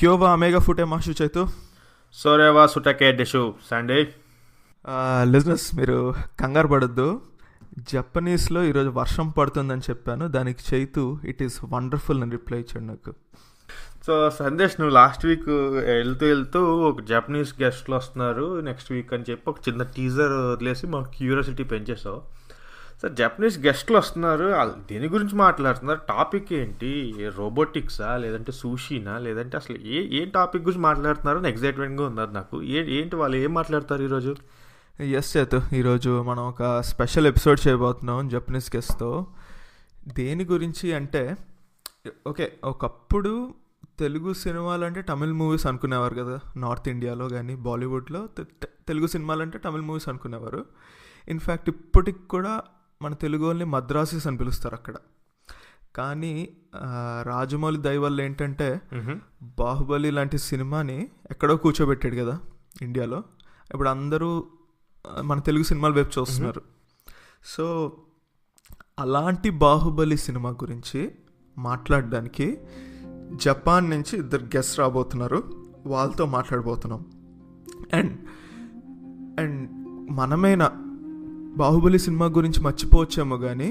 Kyowa Amega Fute Mashu Chaitu. Soreva Sutake Deshu Sunday. Listeners మీరు కంగారు పడద్దు, జపనీస్లో ఈరోజు వర్షం పడుతుందని చెప్పాను, దానికి చైతు ఇట్ ఈస్ వండర్ఫుల్ అని రిప్లై ఇచ్చాడు నాకు. సో సందేశ్, నువ్వు లాస్ట్ వీక్ వెళ్తూ ఒక జపనీస్ గెస్ట్లు వస్తున్నారు నెక్స్ట్ వీక్ అని చెప్పి ఒక చిన్న టీజర్ వదిలేసి మాకు క్యూరియాసిటీ పెంచేసావు. సో జపనీస్ గెస్ట్లు వస్తున్నారు, దేని గురించి మాట్లాడుతున్నారు, టాపిక్ ఏంటి, రోబోటిక్సా లేదంటే సూషీనా లేదంటే అసలు ఏం టాపిక్ గురించి మాట్లాడుతున్నారు అని ఎగ్జైట్మెంట్గా ఉన్నది నాకు. ఏంటి వాళ్ళు ఏం మాట్లాడతారు ఈరోజు? ఎస్ చేతు, ఈరోజు మనం ఒక స్పెషల్ ఎపిసోడ్ చేయబోతున్నాం జపనీస్ గెస్ట్తో. దేని గురించి అంటే, ఓకే, ఒకప్పుడు తెలుగు సినిమాలు అంటే తమిళ్ మూవీస్ అనుకునేవారు కదా, నార్త్ ఇండియాలో కానీ బాలీవుడ్లో తెలుగు సినిమాలు అంటే తమిళ్ మూవీస్ అనుకునేవారు. ఇన్ఫ్యాక్ట్ ఇప్పటికి కూడా మన తెలుగు వాళ్ళని మద్రాసీస్ అని పిలుస్తారు అక్కడ. కానీ రాజమౌళి దయ వల్ల ఏంటంటే బాహుబలి లాంటి సినిమాని ఎక్కడో కూర్చోబెట్టాడు కదా ఇండియాలో, ఇప్పుడు అందరూ మన తెలుగు సినిమాలు వైపు చూస్తున్నారు. సో అలాంటి బాహుబలి సినిమా గురించి మాట్లాడడానికి జపాన్ నుంచి ఇద్దరు గెస్ట్ రాబోతున్నారు, వాళ్ళతో మాట్లాడబోతున్నాం. అండ్ మనమైనా బాహుబలి సినిమా గురించి మర్చిపోవచ్చేమో కానీ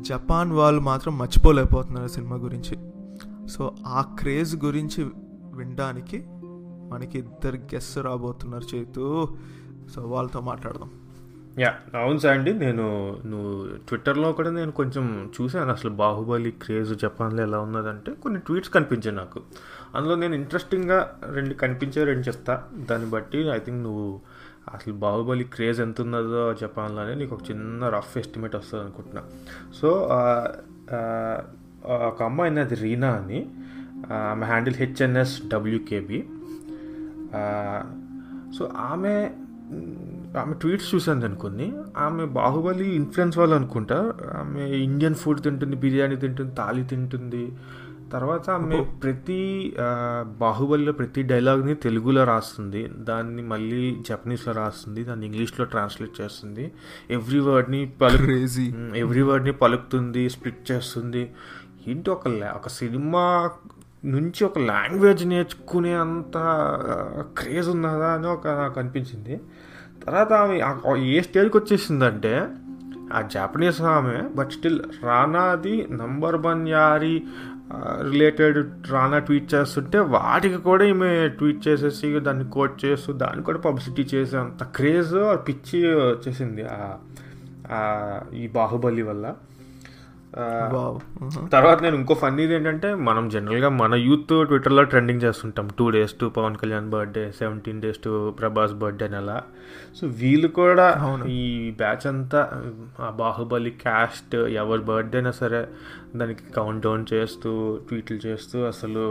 జపాన్ వాళ్ళు మాత్రం మర్చిపోలేకపోతున్నారు సినిమా గురించి. సో ఆ క్రేజ్ గురించి వినడానికి మనకి ఇద్దరు గెస్ట్ రాబోతున్నారు చైతు. సో వాళ్ళతో మాట్లాడదాం. అవును సార్ అండి, నువ్వు ట్విట్టర్లో కూడా నేను కొంచెం చూశాను అసలు బాహుబలి క్రేజ్ జపాన్లో ఎలా ఉన్నదంటే కొన్ని ట్వీట్స్ కనిపించాయి నాకు. అందులో నేను ఇంట్రెస్టింగ్గా రెండు చెప్తా, దాన్ని బట్టి ఐ థింక్ నువ్వు అసలు బాహుబలి క్రేజ్ ఎంత ఉన్నదో జపాన్లోనే నీకు ఒక చిన్న రఫ్ ఎస్టిమేట్ వస్తుంది అనుకుంటున్నా. సో ఒక అమ్మాయి అది రీనా అని, ఆమె హ్యాండిల్ HNSWKB. సో ఆమె ట్వీట్స్ చూసాను నేను కొన్ని. ఆమె బాహుబలి ఇన్ఫ్లుయెన్స్ వాళ్ళు అనుకుంటా. ఆమె ఇండియన్ ఫుడ్ తింటుంది, బిర్యానీ తింటుంది, థాలీ తింటుంది. తర్వాత ఆమె ప్రతి బాహుబలిలో ప్రతి డైలాగ్ని తెలుగులో రాస్తుంది, దాన్ని మళ్ళీ జపనీస్లో రాస్తుంది, దాన్ని ఇంగ్లీష్లో ట్రాన్స్లేట్ చేస్తుంది, ఎవ్రీ వర్డ్ని పలుకుతుంది, స్ప్లిట్ చేస్తుంది. ఏంటి ఒక సినిమా నుంచి ఒక లాంగ్వేజ్ నేర్చుకునే అంత క్రేజ్ ఉన్నదా అని నాకు అనిపించింది. తర్వాత ఆమె ఏ స్టేజ్కి వచ్చేసిందంటే, ఆ జాపనీస్ ఆమె బట్ స్టిల్ రానాది నంబర్ 1 యారీ రిలేటెడ్ రానా ట్వీట్ చేస్తుంటే వాటికి కూడా ఈమె ట్వీట్ చేసేసి దాన్ని కోట్ చేస్తూ దాన్ని కూడా పబ్లిసిటీ చేసే అంత క్రేజ్ పిచ్చి వచ్చేసింది ఈ బాహుబలి వల్ల. తర్వాత నేను ఇంకో ఫన్నీది ఏంటంటే, మనం జనరల్గా మన యూత్ ట్విట్టర్లో ట్రెండింగ్ చేస్తుంటాం 2 days to Pawan Kalyan birthday, 17 days to Prabhas birthday అని అలా. సో వీళ్ళు కూడా ఈ బ్యాచ్ అంతా ఆ బాహుబలి క్యాస్ట్ ఎవరి బర్త్డే అయినా సరే దానికి కౌంట్ డౌన్ చేస్తూ ట్వీట్లు చేస్తూ అసలు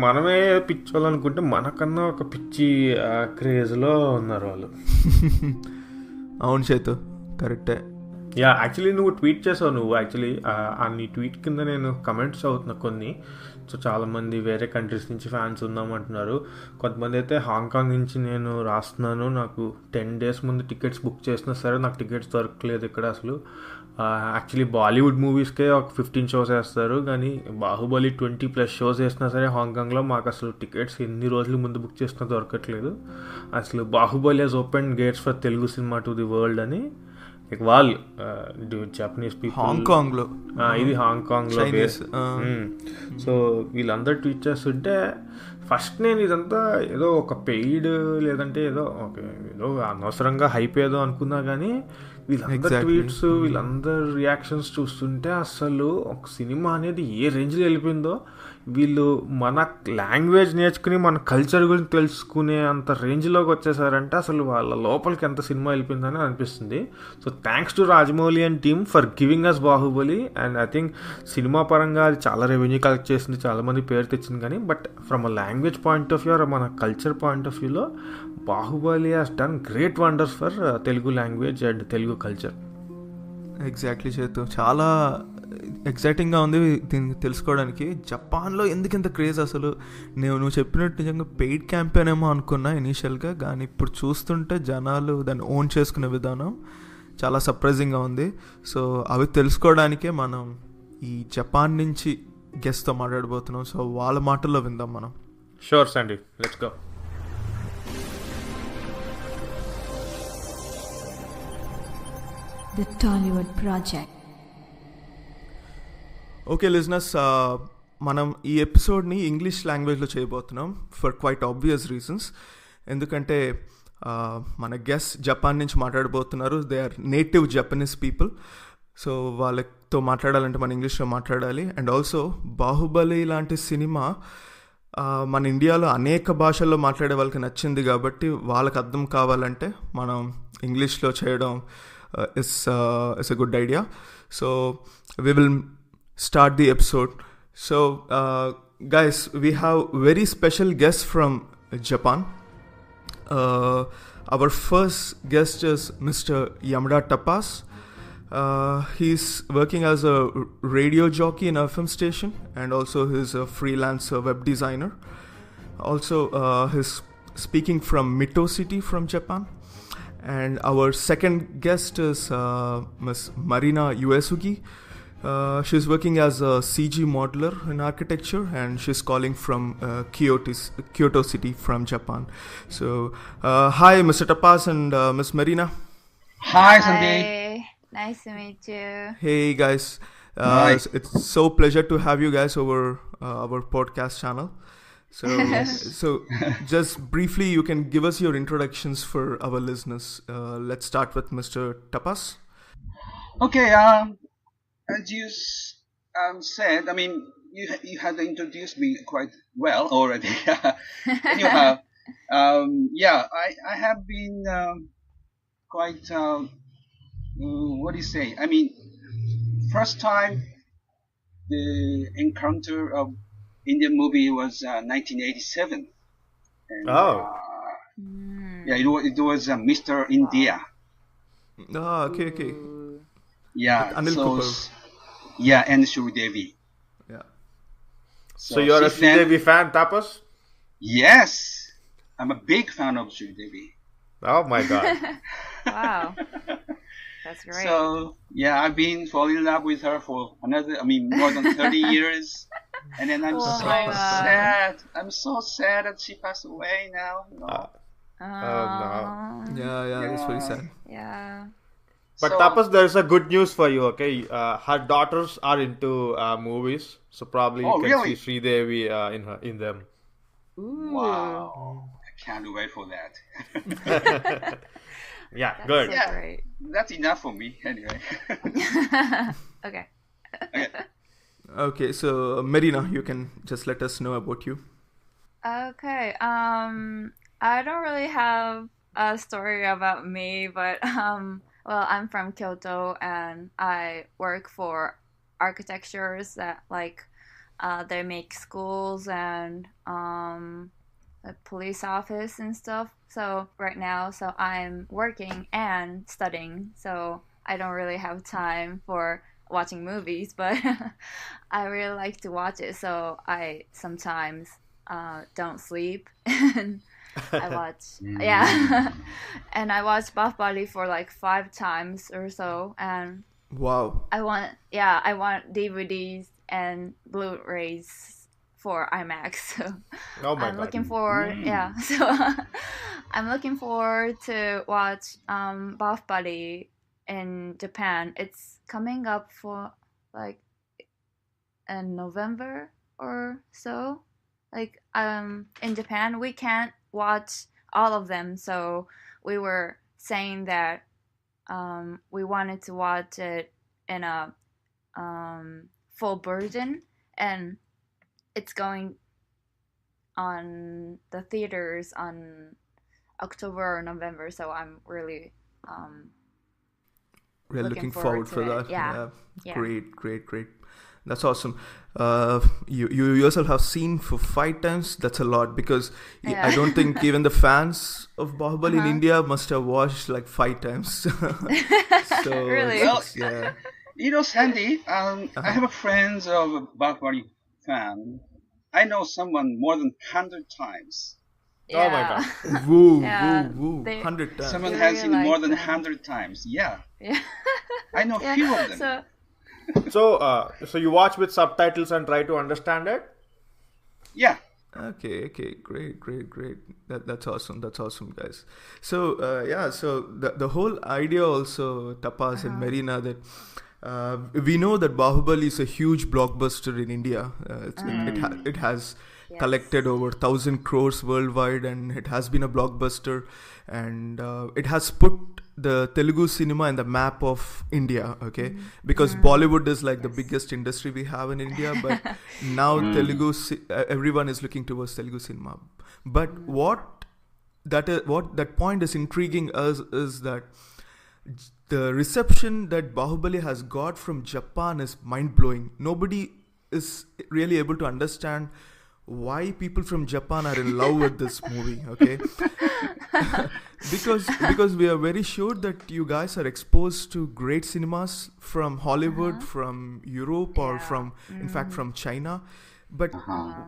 మనమే పిచ్చోళ్ళనుకుంటే మనకన్నా ఒక పిచ్చి క్రేజ్లో ఉన్నారు వాళ్ళు. అవును చైతు, కరెక్టే. యాక్చువల్లీ నువ్వు ట్వీట్ చేసావు, నీ ట్వీట్ కింద నేను కమెంట్స్ అవుతున్నా కొన్ని. సో చాలామంది వేరే కంట్రీస్ నుంచి ఫ్యాన్స్ ఉందామంటున్నారు. కొంతమంది అయితే హాంకాంగ్ నుంచి నేను రాస్తున్నాను, నాకు 10 days ముందు టికెట్స్ బుక్ చేసినా సరే నాకు టికెట్స్ దొరకలేదు ఇక్కడ. అసలు యాక్చువల్లీ బాలీవుడ్ మూవీస్కే ఒక 15 shows వేస్తారు, కానీ బాహుబలి 20+ shows వేసినా సరే హాంకాంగ్లో మాకు అసలు టికెట్స్ ఎన్ని రోజుల ముందు బుక్ చేసినా దొరకట్లేదు. అసలు Baahubali has open gates for Telugu cinema to the world అని వాళ్ళు జపనీస్ పీపుల్ హాంకాంగ్లో, ఇది హాంకాంగ్లో. సో వీళ్ళందరూ ట్వీట్ చేస్తుంటే ఫస్ట్ నేను ఇదంతా ఏదో ఒక పెయిడ్ లేదంటే ఏదో అనవసరంగా హైప్ ఏదో అనుకున్నా, కానీ వీళ్ళందరూ ట్వీట్స్ వీళ్ళందరు రియాక్షన్స్ చూస్తుంటే అసలు ఒక సినిమా అనేది ఏ రేంజ్లో వెళ్ళిపోయిందో, వీళ్ళు మన లాంగ్వేజ్ నేర్చుకుని మన కల్చర్ గురించి తెలుసుకునే అంత రేంజ్లోకి వచ్చేసారంటే అసలు వాళ్ళ లోపలికి ఎంత సినిమా వెళ్ళిపోయిందని అనిపిస్తుంది. So thanks to Rajamouli and team for giving us Baahubali. And I think సినిమా పరంగా అది చాలా రెవెన్యూ కలెక్ట్ చేసింది, చాలామంది పేరు తెచ్చింది, కానీ but from a language point of view or మన కల్చర్ పాయింట్ ఆఫ్ వ్యూలో Baahubali has done great wonders for Telugu language and Telugu culture. Exactly చేతు, చాలా ఎక్సైటింగ్గా ఉంది దీన్ని తెలుసుకోవడానికి. జపాన్లో ఎందుకు ఇంత క్రేజ్ అసలు? నువ్వు చెప్పినట్టు నిజంగా పెయిడ్ క్యాంపెయిన్ ఏమో అనుకున్నా ఇనీషియల్గా, కానీ ఇప్పుడు చూస్తుంటే జనాలు దాన్ని ఓన్ చేసుకునే విధానం చాలా సర్ప్రైజింగ్గా ఉంది. సో అవి తెలుసుకోవడానికే మనం ఈ జపాన్ నుంచి గెస్ట్తో మాట్లాడబోతున్నాం. సో వాళ్ళ మాటల్లో విందాం మనం. Sure Sandy, let's go. The Tollywood Project. Okay listeners, మనం ఈ ఎపిసోడ్ని ఇంగ్లీష్ లాంగ్వేజ్లో చేయబోతున్నాం ఫర్ క్వైట్ ఆబ్వియస్ రీజన్స్. ఎందుకంటే మన గెస్ట్ జపాన్ నుంచి మాట్లాడబోతున్నారు. They are native Japanese people. So వాళ్ళతో మాట్లాడాలంటే మన ఇంగ్లీష్లో మాట్లాడాలి. అండ్ ఆల్సో బాహుబలి లాంటి సినిమా మన ఇండియాలో అనేక భాషల్లో మాట్లాడే వాళ్ళకి నచ్చింది కాబట్టి వాళ్ళకి అర్థం కావాలంటే మనం ఇంగ్లీష్లో చేయడం is a good idea. So we will start the episode. So guys, we have very special guests from Japan. Our first guest is Mr. Yamada Tapas. He's working as a radio jockey in a FM station, and also he's a freelance web designer. Also he's speaking from Mito city from Japan. And our second guest is Ms. Marina Uesugi. She's working as a CG modeler in architecture, and she's calling from Kyoto city from Japan. So hi Mr. Tapas and Ms. Marina. Hi Sandeep. Hi. Nice to meet you. Hey guys. Nice. It's so pleasure to have you guys over our podcast channel. So just briefly, you can give us your introductions for our listeners. Let's start with Mr. Tapas. Okay, as you said, I mean, you had introduced me quite well already. Anyhow, I have been quite, what do you say? I mean, first time the encounter of Indian movie was 1987. And, it was Mr. India. Okay. Yeah, Anil so Kapoor. and Sridevi. Yeah. So you're a Sridevi fan, Tapas? Yes, I'm a big fan of Sridevi. Oh my God. Wow. That's great. So I've been falling in love with her for more than 30 years. And then I'm sad. I'm so sad that she passed away now. No. Yeah, that's very sad. Yeah. But Tapas, there's a good news for you, okay? Her daughters are into movies, so probably you can see Sridevi in them. Ooh. Wow. I can't wait for that. Yeah, That's good. So great. That's enough for me anyway. Okay. Okay, so Marina, you can just let us know about you. Okay. I don't really have a story about me, but well, I'm from Kyoto and I work for architectures that they make schools and a police office and stuff. So right now, I'm working and studying, so I don't really have time for watching movies, but I really like to watch it, so I sometimes don't sleep and I watch and I watch Baahubali for 5 times or so, and Wow. I want DVDs and Blu-rays for IMAX. So Oh my I'm God. looking forward. So I'm looking forward to watch Baahubali in Japan. It's coming up for in November or so. In Japan we can't watch all of them, so we were saying that we wanted to watch it in a full version, and it's going on the theaters on October or November, so I'm really We're looking forward for that. Yeah. Great. That's awesome. You yourself have seen for 5 times. That's a lot, because I don't think even the fans of Baahubali in India must have watched 5 times. So Really? Sandy, I have a friend of a Baahubali fan. I know someone more than 100 times. Oh my God. Woo, Yeah, 100 times. Someone They has really seen more like than them. 100 times. Yeah. Yeah. I know a few of them. So So you watch with subtitles and try to understand it? Yeah. Okay, great. That's awesome, guys. So so the whole idea also, Tapas and Marina, that we know that Bahubali is a huge blockbuster in India. It has collected over 1,000 crores worldwide, and it has been a blockbuster, and it has put the Telugu cinema in the map of India, okay? Because Bollywood is like the biggest industry we have in India, but now everyone is looking towards Telugu cinema. But what that point is intriguing us is that the reception that Baahubali has got from Japan is mind-blowing. Nobody is really able to understand why people from Japan are in love with this movie, okay? because we are very sure that you guys are exposed to great cinemas from Hollywood, from Europe, or in fact from China. But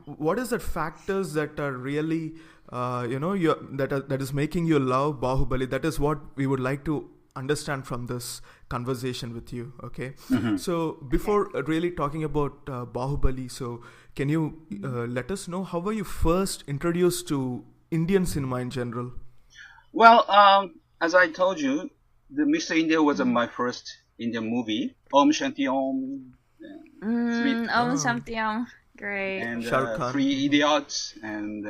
what is the factors that are really that is making you love Baahubali? That is what we would like to understand from this conversation with you, okay? So before really talking about Baahubali, so can you let us know how were you first introduced to Indian cinema in general? Well, as I told you, the Mr. India was my first Indian movie. Om Shanti Om. Om Shanti Om. Great. And Three Idiots. And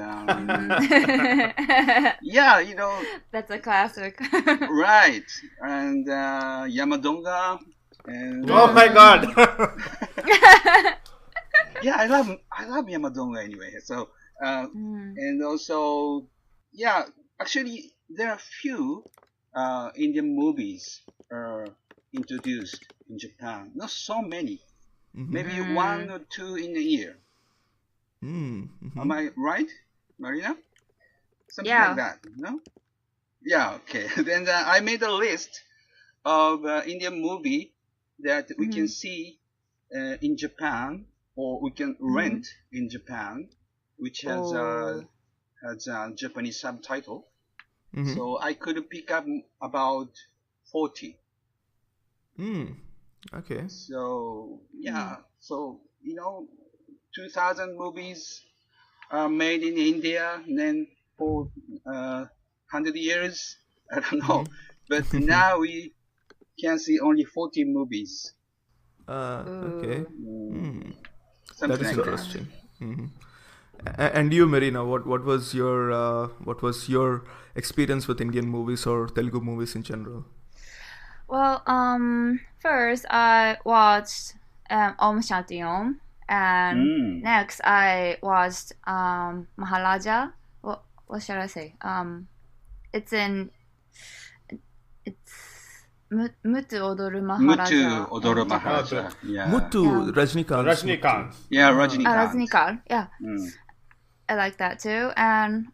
yeah, you know. That's a classic. Right. And Yamadonga. And, oh my God. yeah, I love Yamadonga anyway. So and also, yeah, actually there are few Indian movies introduced in Japan. Not so many. Maybe 1 or 2 in a year. Am I right, Marina? Something like that, no? Yeah, okay. Then I made a list of Indian movie that we can see in Japan, or we can rent in Japan, which has Japanese subtitle. So I could pick up about 40. Okay. So yeah, so 2,000 movies are made in India, and then for 100 years, I don't know, but now we can see only 40 movies. Okay. That is Like interesting. And you, Marina, what was your experience with Indian movies or Telugu movies in general? Well, first I watched Om Shanti Om, and next I watched Maharaja. What should I say? It's Muthu Odoru Maharaja. Muthu Odoru Maharaja. Yeah. Muthu Rajnikant. Yeah, Rajnikant. Rajnikant. Yeah. I like that too. And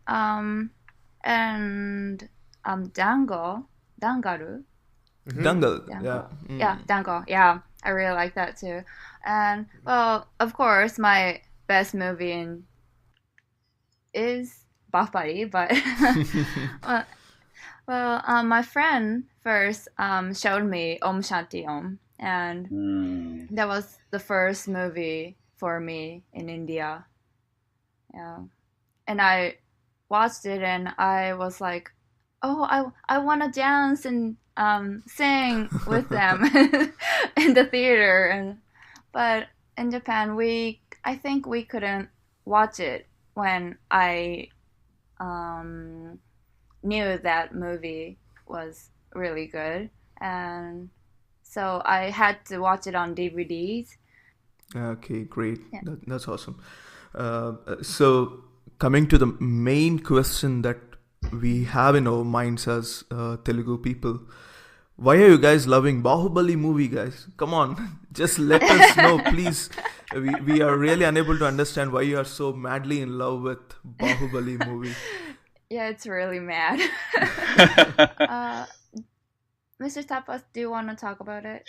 Dangaru. Dangal. Yeah, Dango. Yeah, I really like that too. And well, of course, my best movie is Baahubali, but my friend first showed me Om Shanti Om, and that was the first movie for me in India. Yeah, and I watched it, and I was like, oh, I want to dance and sing with them in the theater, but in Japan I think we couldn't watch it when I knew that movie was really good, and so I had to watch it on DVDs. Okay, great. Yeah. That's awesome. So coming to the main question that we have in our minds as Telugu people, why are you guys loving Baahubali movie, guys? Come on, just let us know, please. We are really unable to understand why you are so madly in love with Baahubali movie. Yeah, it's really mad. Mr. Tapas, do you want to talk about it?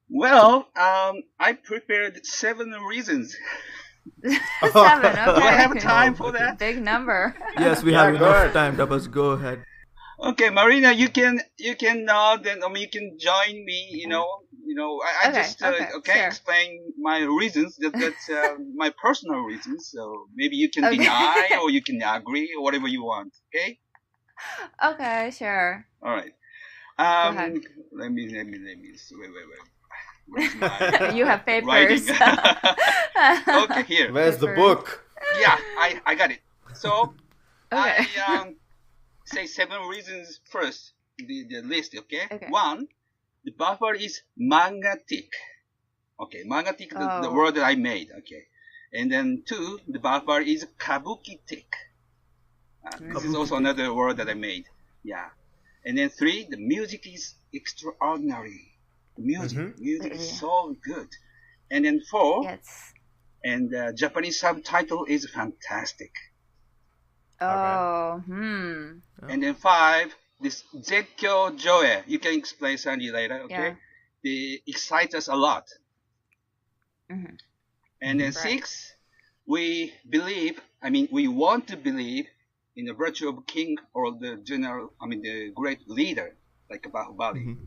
Well, I prepared 7 reasons. 7, okay. Do I have time for that? Big number. Yes, we have enough time. Tapas, go ahead. Okay, Marina, you can nod, and you can join me. I Okay, just okay, sure. explain my reasons. That's my personal reasons. So maybe you can deny or you can agree or whatever you want. Okay. Okay, sure. All right. Go ahead. Let me. Wait. Where's my You have papers. writing? Okay, here. Where's the book? Yeah, I got it. So Okay. I say 7 reasons first. The list. Okay. Okay. 1. The buffer is MANGAtic. Okay, MANGAtic, the word that I made. Okay. And then 2, the buffer is KABUKItic. This is also another word that I made. Yeah. And then 3, the music is extraordinary. The music is so good. And then 4, Yes. and the Japanese subtitle is fantastic. Oh, And then 5, this ZEKKYO JYOEI. You can explain Sandy later, okay? Yeah. They excite us a lot. Mm-hmm. And then 6, we want to believe in the virtue of king or the the great leader, like Baahubali.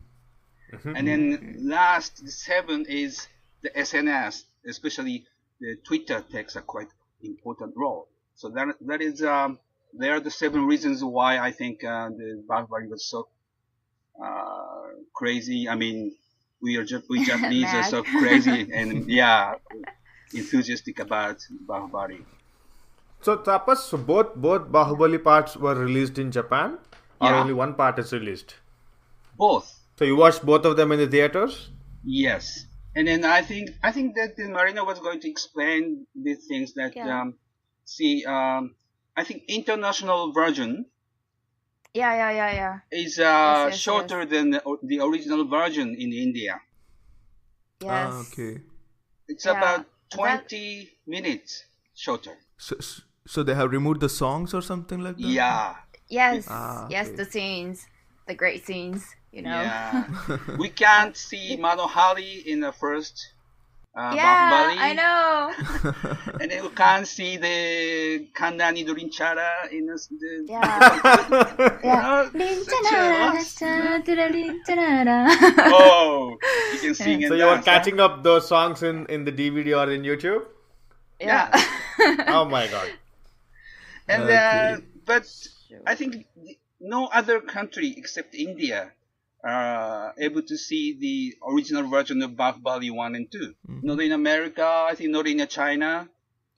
And then last, the 7 is the SNS, especially the Twitter takes a quite important role. So that is, there are the 7 reasons why I think the Baahubali was so crazy. I mean, we Japanese are so crazy and enthusiastic about Baahubali. So Tapas, so both Baahubali parts were released in Japan, or only one part is released? Both. So you watched both of them in the theaters? Yes. And then I think that Marina was going to explain these things that I think international version is shorter than the original version in India. Yes. Okay. It's about 20 minutes shorter. So they have removed the songs or something like that? Yeah. Yes. Okay. Yes, the scenes, the great scenes, Yeah. We can't see Manohari in the first Baahubali. I know. And then we can't see the Kandani Durinchara in the Oh, you can sing and so you were catching up those songs in the DVD or in YouTube? Yeah. Oh my god. And but I think no other country except India are able to see the original version of Baahubali 1 and 2. Not in America, I think not in China.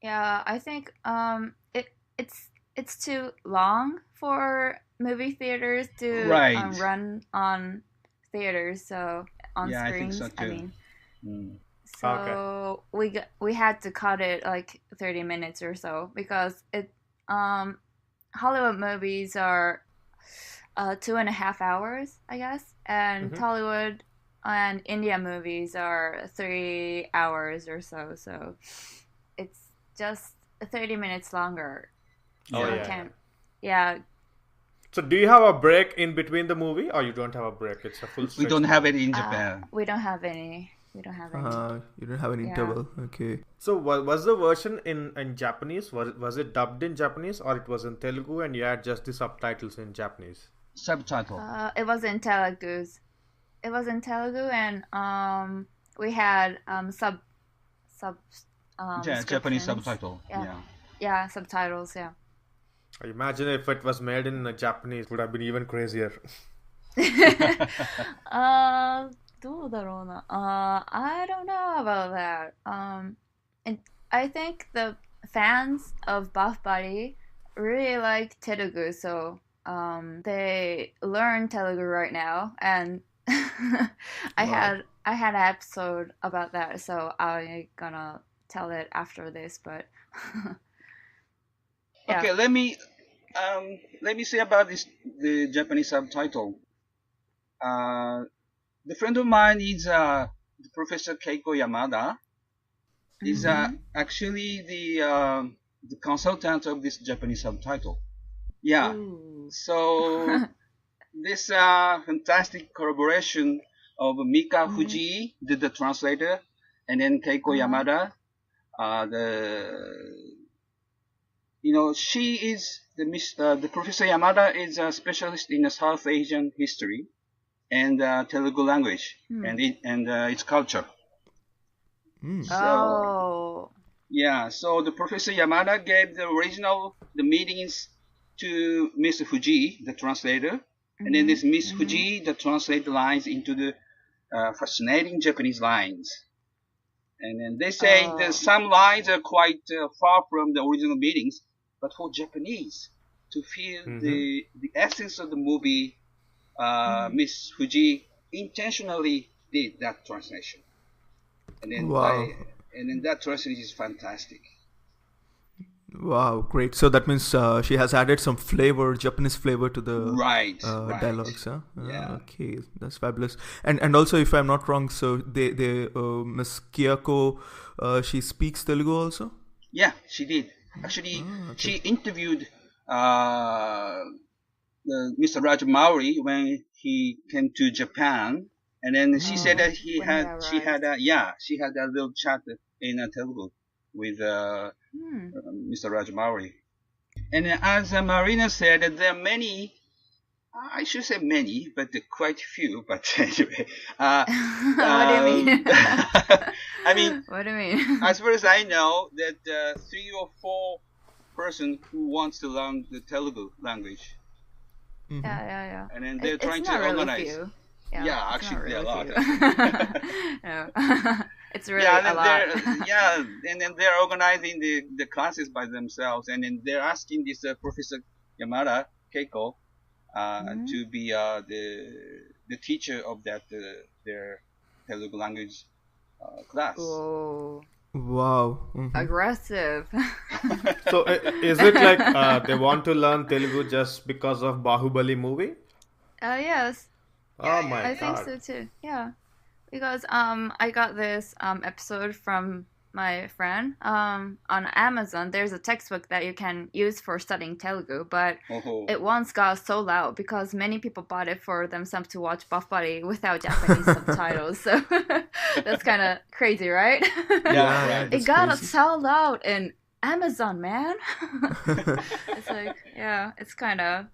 Yeah, I think it's too long for movie theaters to run on theaters, so on screens. I think so too. So we had to cut it like 30 minutes or so because Hollywood movies are 2.5 hours, I guess, and Tollywood and India movies are 3 hours or so. So it's just 30 minutes longer. So do you have a break in between the movie, or you don't have a break? It's a full. We don't have it in Japan. We don't have any. You don't have an interval. Okay. So was the version in Japanese? Was it dubbed in Japanese, or it was in Telugu and you had just the subtitles in Japanese? Subtitle. It was in Telugu. It was in Telugu, and we had Japanese subtitle. Yeah, subtitles. Yeah. Imagine if it was made in Japanese, it would have been even crazier. どうだろうな. I don't know about that. And I think the fans of Baahubali really like Telugu, so they learn Telugu right now, and I had an episode about that, so I'm gonna tell it after this. But okay, let me say about the Japanese subtitle. The friend of mine is Professor Keiko Yamada. Is actually the consultant of this Japanese subtitle. Yeah. Ooh. So this fantastic collaboration of Mika Fuji, the translator, and then Keiko Yamada. She is the Professor Yamada is a specialist in South Asian history. and Telugu language and its culture. So, so the Professor Yamada gave the meanings to Miss Fuji, the translator, and then this Miss Fuji, the translator lines into the fascinating Japanese lines. And then they say that some lines are quite far from the original meanings, but for Japanese to feel the essence of the movie, Miss Fuji intentionally did that translation. And then that translation is fantastic. Wow, great. So that means she has added some flavor, Japanese flavor to the dialogues. Huh? Okay, that's fabulous. And also, if I'm not wrong, so they Miss Keiko, she speaks Telugu also? Yeah, she did. Actually, she interviewed Mr. Rajamouli when he came to Japan, and then she said that she had a little chat in Telugu with Mr. Rajamouli. And as Marina said, there are many, I should say many, but quite few, but anyway. What do you mean? I mean, what do you mean? As far as I know, that 3 or 4 person who wants to learn the Telugu language. Yeah. And then they're trying to organize. Few. Yeah, actually, really there are a lot. No. It's really a lot. And then they're organizing the classes by themselves, and then they're asking this Professor Yamada, Keiko, to be the teacher of that their Telugu language class. Whoa. Wow. Aggressive. So is it like they want to learn Telugu just because of Baahubali movie? Yes. Oh my God. I think so too. Yeah. Because I got this episode from my friend on Amazon. There's a textbook that you can use for studying Telugu, but it once got so loud because many people bought it for themselves to watch Baahubali without Japanese subtitles. So that's kind of crazy, right? Yeah, it got so loud in Amazon, man. It's like, it's kind of.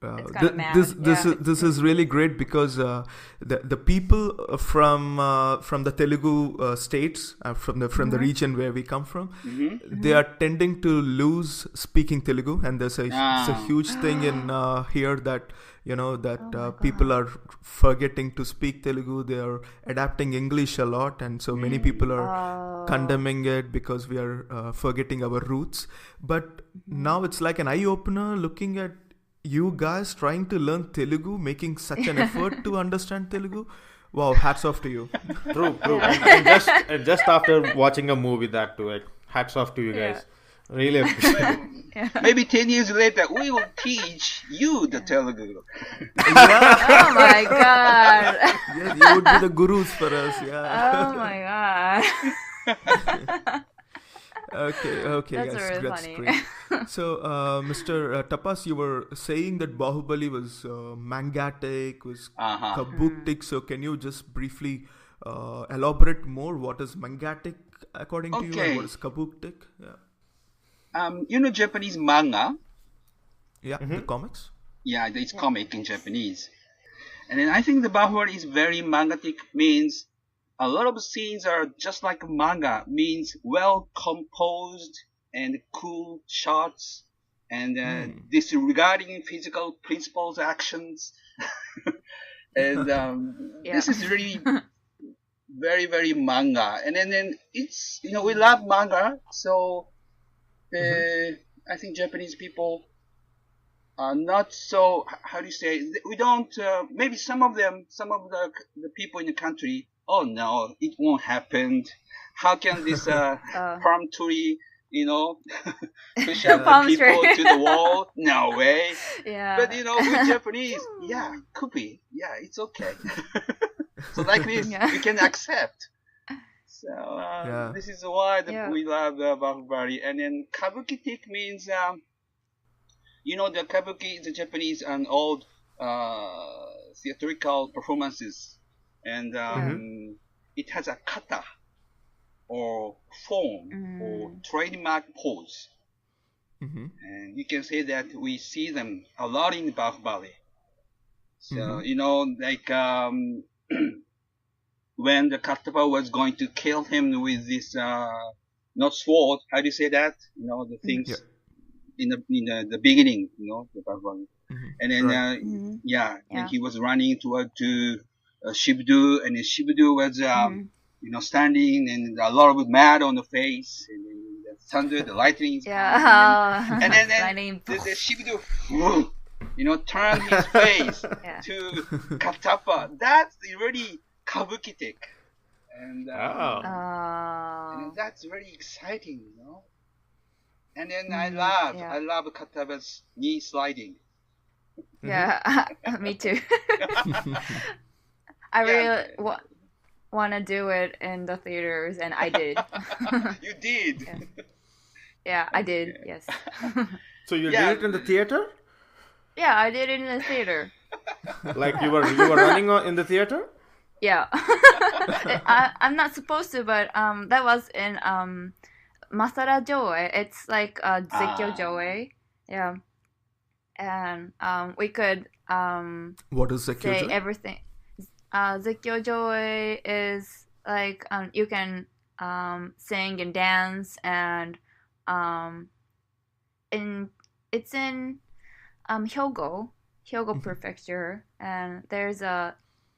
This is really great because the people from the Telugu states from the region where we come from, they are tending to lose speaking Telugu, and there's a huge thing in here that people are forgetting to speak Telugu. They are adapting English a lot, and so many people are condemning it because we are forgetting our roots. But now it's like an eye opener looking at you guys trying to learn Telugu, making such an effort to understand Telugu. Wow, hats off to you. True. And just after watching a movie that too, hats off to you guys. Really appreciate it. Maybe 10 years later, we will teach you the Telugu. Oh my God. Yes, you would be the gurus for us. Yeah. Oh my God. Okay, that's guys, really that's funny. great. So, Mr. Tapas, you were saying that Baahubali was MANGAtic, was KABUKItic. So, can you just briefly elaborate more? What is MANGAtic according to you, and what is KABUKItic? Yeah. Japanese manga? Yeah, the comics? Yeah, it's comic in Japanese. And then I think the Baahubali is very MANGAtic, means a lot of scenes are just like manga, means well composed and cool shots and disregarding physical principles, actions. And this is really very, very manga. And then it's, we love manga. So I think Japanese people are not so, how do you say, we don't, maybe some of the people in the country, oh no, it won't happen. How can this palm tree, push up the people to the wall? No way. Yeah. But with Japanese, could be. Yeah, it's okay. So like this, we can accept. So this is why we love Baahubali. And then KABUKItic means, the Kabuki is a Japanese and old theatrical performances. And it has a kata or form or trademark pose. And you can say that we see them a lot in Baahubali. So, like when the Katapa was going to kill him with this, not sword, how do you say that? The things in the beginning, the Baahubali. And then, and he was running toward to Shibdu, and then Shibdu was, standing, and a lot of mad on the face, and then the thunder, the lightning. And then the Shibdu, turned his face to Katapa. That's really KABUKItic. And that's very exciting, And then I love Kataba's knee sliding. Yeah, me too. I really want to do it in the theaters, and I did. You did? Yeah, I did, yes. So you did it in the theater? Yeah, I did it in the theater. Like you were running in the theater? Yeah. I'm not supposed to, but that was in Masara JYOEI. It's like ZEKKYO JYOEI. Yeah. And we could what is ZEKKYO say JYOEI? Everything. ZEKKYO JYOEI is like you can sing and dance, and it's in Hyogo Prefecture, and there's a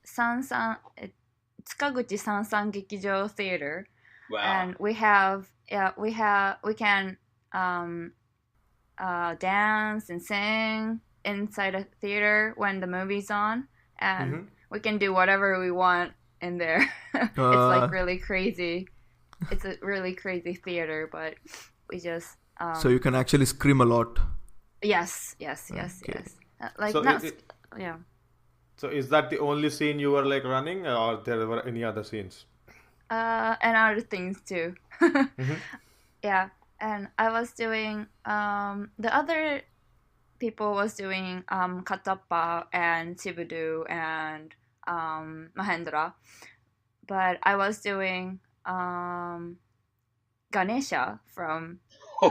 Tsukaguchi Sansan Gekijo Theater. Wow. And we can dance and sing inside a theater when the movie's on, and we can do whatever we want in there. It's like really crazy. It's a really crazy theater, but we just so you can actually scream a lot. Yes. Like so not yeah. So is that the only scene you were like running, or there were any other scenes? And other things too. Yeah, and I was doing the other people was doing Katappa and Chibudu and Mahendra, but I was doing Ganesha from I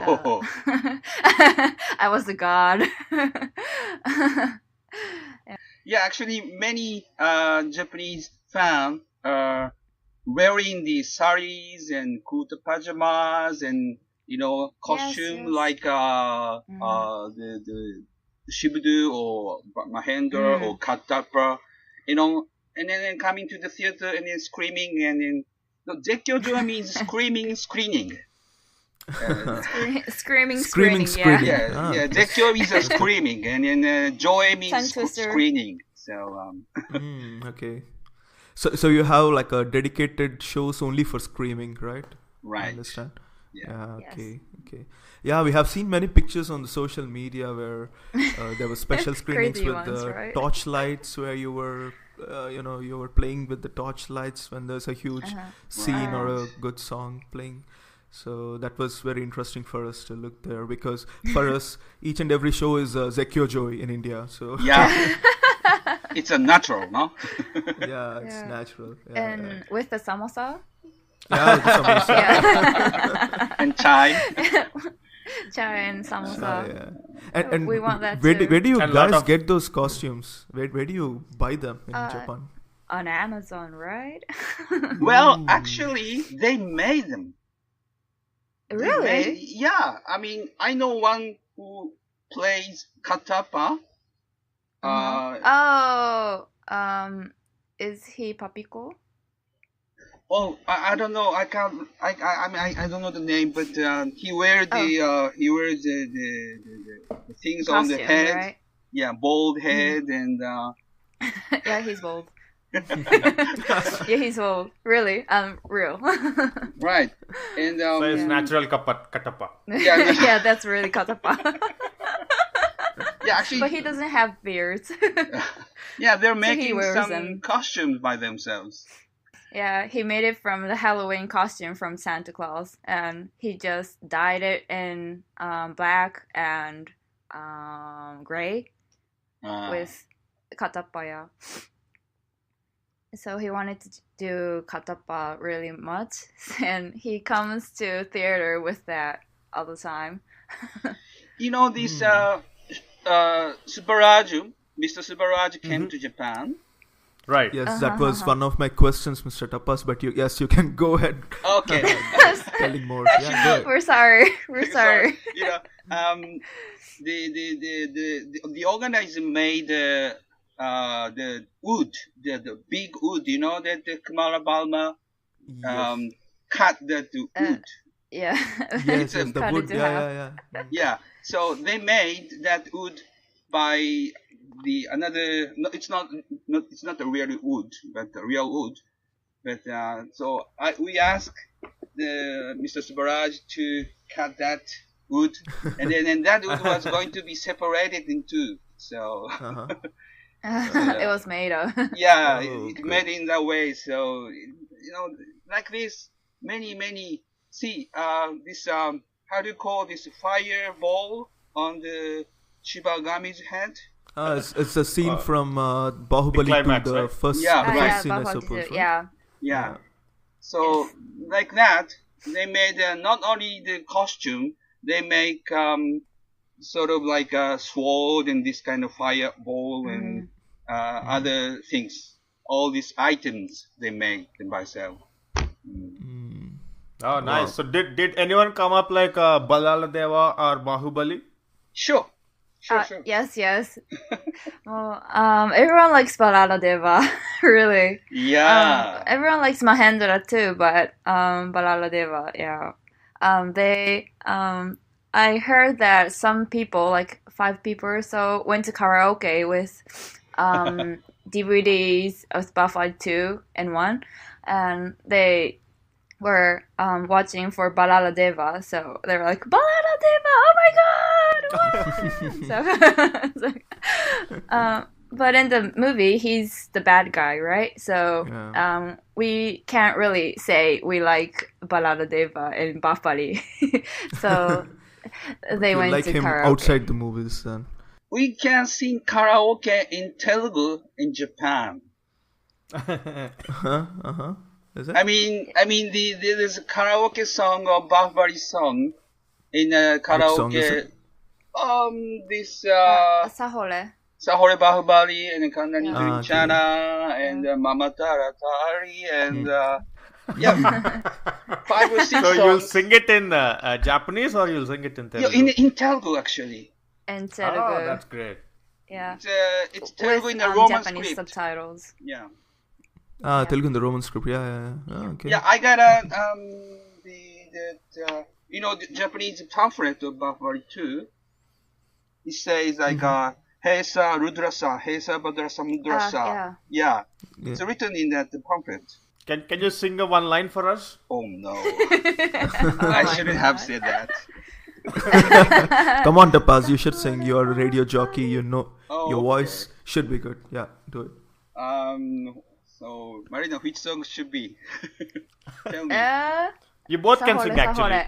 was the god. Yeah, actually, many Japanese fans are wearing the saris and kurta pajamas and costume like the Shibudu or Mahendra or Katapa, and then coming to the theater and then screaming, and then ZEKKYO JYOEI means screaming, screening. Screaming. Yeah. ZEKKYO is a screaming, and then JYOEI means screening. So okay. So you have like a dedicated shows only for screaming, right? Right. I understand. Yeah. Okay. Yeah, we have seen many pictures on the social media where there were special screenings with ones, the right? torchlights, where you were, you were playing with the torchlights when there's a huge scene or a good song playing. So that was very interesting for us to look there, because for us, each and every show is ZEKKYO JYOEI in India. So yeah. It's a natural, no? Yeah, it's natural. Yeah, and with the samosa? Yeah, with the samosa. And chai. Chai and samosa. And we want that where too. Where do you guys get those costumes? Where do you buy them in Japan? On Amazon, right? Well, actually, they made them. Really? Yeah. I mean, I know one who plays Katapa. Is he Papiko? Oh, I don't know. I can't. I don't know the name, but he wears the things costume, on the head. Right? Yeah, bald head and. Yeah, he's bald. Yeah, he's bald. Really, real. Right, and so it's natural katapa. Yeah, that's really katapa. Yeah, actually, but he doesn't have beards. Yeah, they're making some them. costumes by themselves. Yeah, he made it from the Halloween costume from Santa Claus, and he just dyed it in black and gray with katapa. Yeah. So he wanted to do katapa really much, and he comes to theater with that all the time. This Subbaraju, Mr. Subbaraju came to Japan. Right. Yes, that was one of my questions, Mr. Tapas. But you can go ahead. Okay. Telling more. Yeah, go ahead. We're sorry. We're sorry. You know, the organizer made the wood, the big wood. You know that the Kumara Balma cut the wood. Yeah. Yes, the Cut wood. it to Yeah. Yeah. So they made that wood by another. No, it's not a real wood, but a real wood. But so we asked Mr. Subbaraju to cut that wood, and then that wood was going to be separated in two. So It was made of. yeah, Oh, it good. made in that way. So like this, many. See, this how do you call this fireball on the Shibagami's head? It's a scene from Baahubali climax, 2, the right? first, Yeah. the Right. first scene, I Baahubali suppose. too. Right? Yeah. Yeah. So like that, they made not only the costume, they make sort of like a sword and this kind of fireball and other things. All these items they make themselves. Oh, nice. So did anyone come up like Balaladeva or Baahubali? Sure. Yes. Well, everyone likes Balaladeva, really. Yeah. Everyone likes Mahendra too, but Balaladeva, yeah. I heard that some people, like 5 people or so, went to karaoke with DVDs of Baahubali 2 and 1, and they were watching for Balaladeva, so they were like, Balaladeva, oh my god! But in the movie, he's the bad guy, right? So we can't really say we like Balaladeva in Baahubali. So they You went like to him karaoke. outside the movies then. We can sing karaoke in Telugu in Japan. Is it? I mean, there's a karaoke song or Baahubali song in a song is karaoke. it? This Sahole. Sahore Baahubali and Kandani okay. Chana and Mama Taratari and 5 or 6 So you'll songs. sing it in Japanese or you'll sing it in Telugu? In Telugu actually. And Telugu. Oh, that's great. Yeah. It's Telugu With in the Roman Japanese script. subtitles. Yeah. Telugu in the Roman script. Yeah. Oh, okay. Yeah, I got a the Japanese pamphlet of Baahubali 2. It says like Heisa Rudrasa, Heisa Badrasa Mudrasa. Yeah. It's written in that pamphlet. Can you sing one line for us? Oh no. I shouldn't have said that. Come on, Tapas, you should sing. You're a radio jockey. You know your voice should be good. Yeah, do it. So Marina, which song should be? Tell me. You both can sing actually.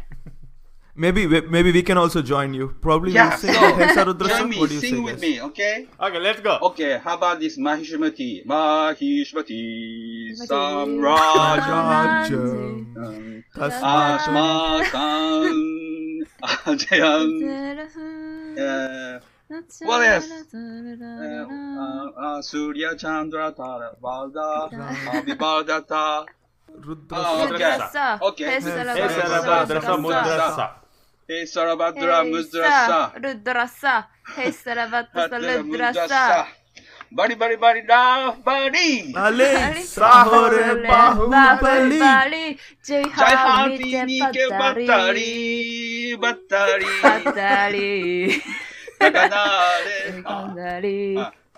Maybe we can also join you. Probably Yeah, we'll sing so Hesa Rudrasa. join me, What do you sing say, with guys? me, okay? Okay, let's go. Okay, how about this Mahishmathi? Mahishmathi, Samraj, Rajam, Asmakan, Ajayam. What else? Surya Chandra Tara Valda, Abhibaldata. Rudrasa. Okay. Sarabhadrasa Mudrasa. Hey Sarabhadra Mudrasa. Rudrasa. Hey Sarabhadrasa Rudrasa. Bari bari bari da bari. Ale Sahore Baahubali. Jai Jai Ho Nike Nike Batari. Batari. Batari. Kaganare. Batari.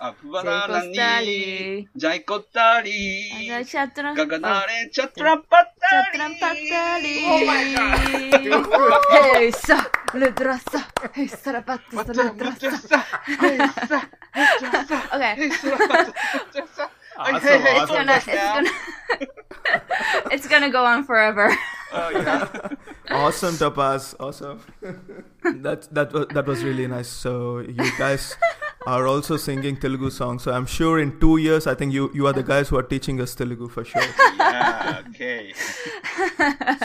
Apvanani. Jai Kotari. Chatra. Gaganare Chatrapatari. Chatrapatari. Oh my god. Hey Sa Rudrasa. Hey Sarabhadrasa Rudrasa. Okay. It's gonna go on forever. Awesome, Tapas. Awesome. That was really nice. So you guys are also singing Telugu songs. So I'm sure in 2 years, I think you are the guys who are teaching us Telugu for sure. Yeah. Okay.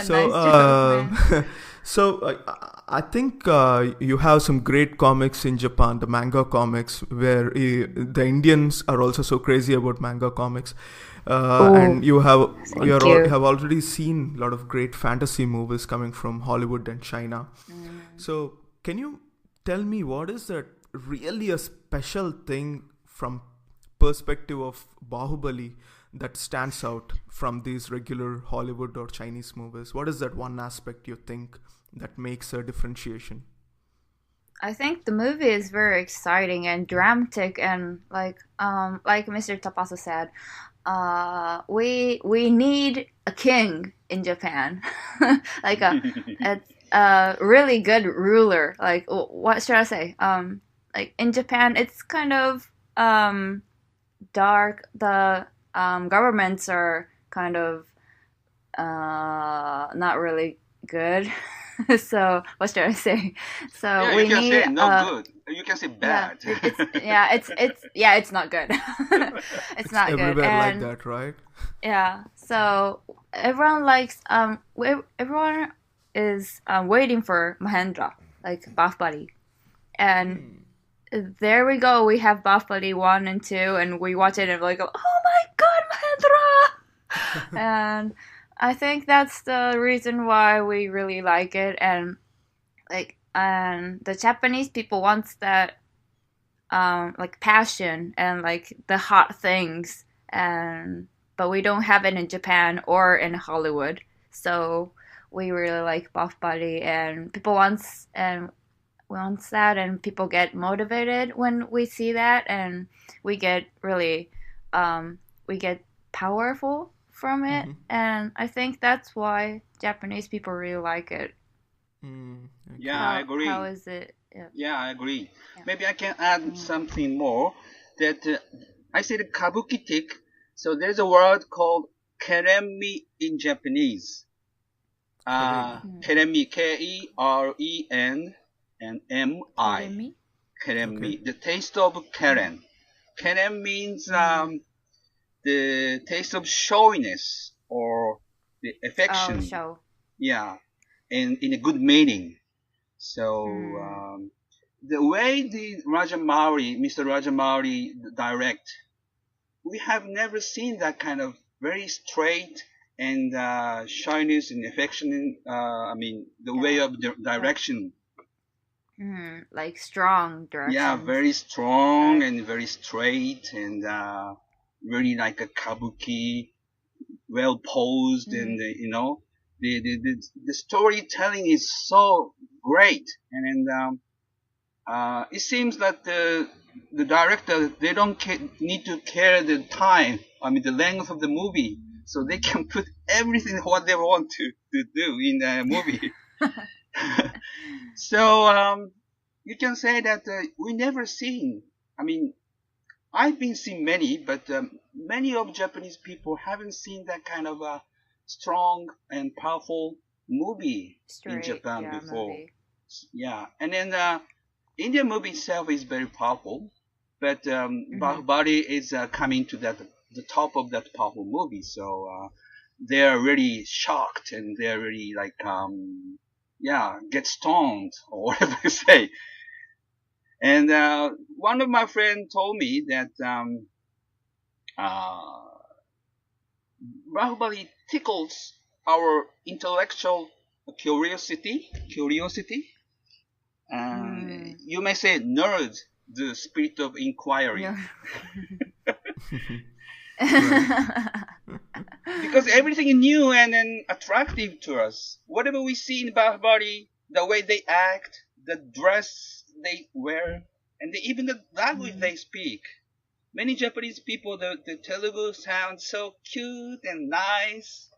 So Nice joke, So I think you have some great comics in Japan, the manga comics, where the Indians are also so crazy about manga comics. And you have already seen a lot of great fantasy movies coming from Hollywood and China. So can you tell me what is that really a special thing from perspective of Baahubali that stands out from these regular Hollywood or Chinese movies? What is that one aspect you think that makes a differentiation? I think the movie is very exciting and dramatic, and like Mr. Tapas said, we need a king in Japan, like a really good ruler. Like, what should I say? Like in Japan, it's kind of dark. The governments are kind of not really good. So what should I say? So we need say not good. You can say bad. It's not good. It's not good. Everywhere like that, right? Yeah. So everyone likes everyone is waiting for Mahendra, like Baahubali, and there we go. We have Baahubali 1 and 2, and we watch it and we're like, oh my god, Mahendra! And I think that's the reason why we really like it, and the Japanese people wants that like passion and like the hot things, but we don't have it in Japan or in Hollywood. So we really like Baahubali, and people wants that, and people get motivated when we see that, and we get really we get powerful from it. And I think that's why Japanese people really like it. Okay. I agree. How is it? Yeah, I agree. Yeah. Maybe I can add something more. That I said KABUKItic. So there's a word called keremi in Japanese. Keremi, K-E-R-E-N and M-I. Keremi. Okay. The taste of Keren. Keren means the taste of showiness or the affection. Show. Yeah, and in a good meaning. So the way the Mr. Rajamouli direct, we have never seen that kind of very straight and shyness and affection. The way of the direction. Like strong direction. Yeah, very strong and very straight and really like a kabuki, well posed, and the storytelling is so great. And then it seems that the director, they don't need to care the time. The length of the movie, so they can put everything what they want to do in the movie. So you can say that we never seen. I've been seeing many, but many of Japanese people haven't seen that kind of a strong and powerful movie in Japan before. Movie. Yeah, and then Indian movie itself is very powerful, but Baahubali is coming to the top of that powerful movie. So they're really shocked, and they're really like get stoned or whatever you say. And one of my friends told me that Baahubali tickles our intellectual curiosity. You may say nerd, the spirit of inquiry. Yeah. Because everything is new and attractive to us. Whatever we see in Baahubali, the way they act, the dress they wear, and even the language they speak. Many Japanese people, the Telugu sounds so cute and nice.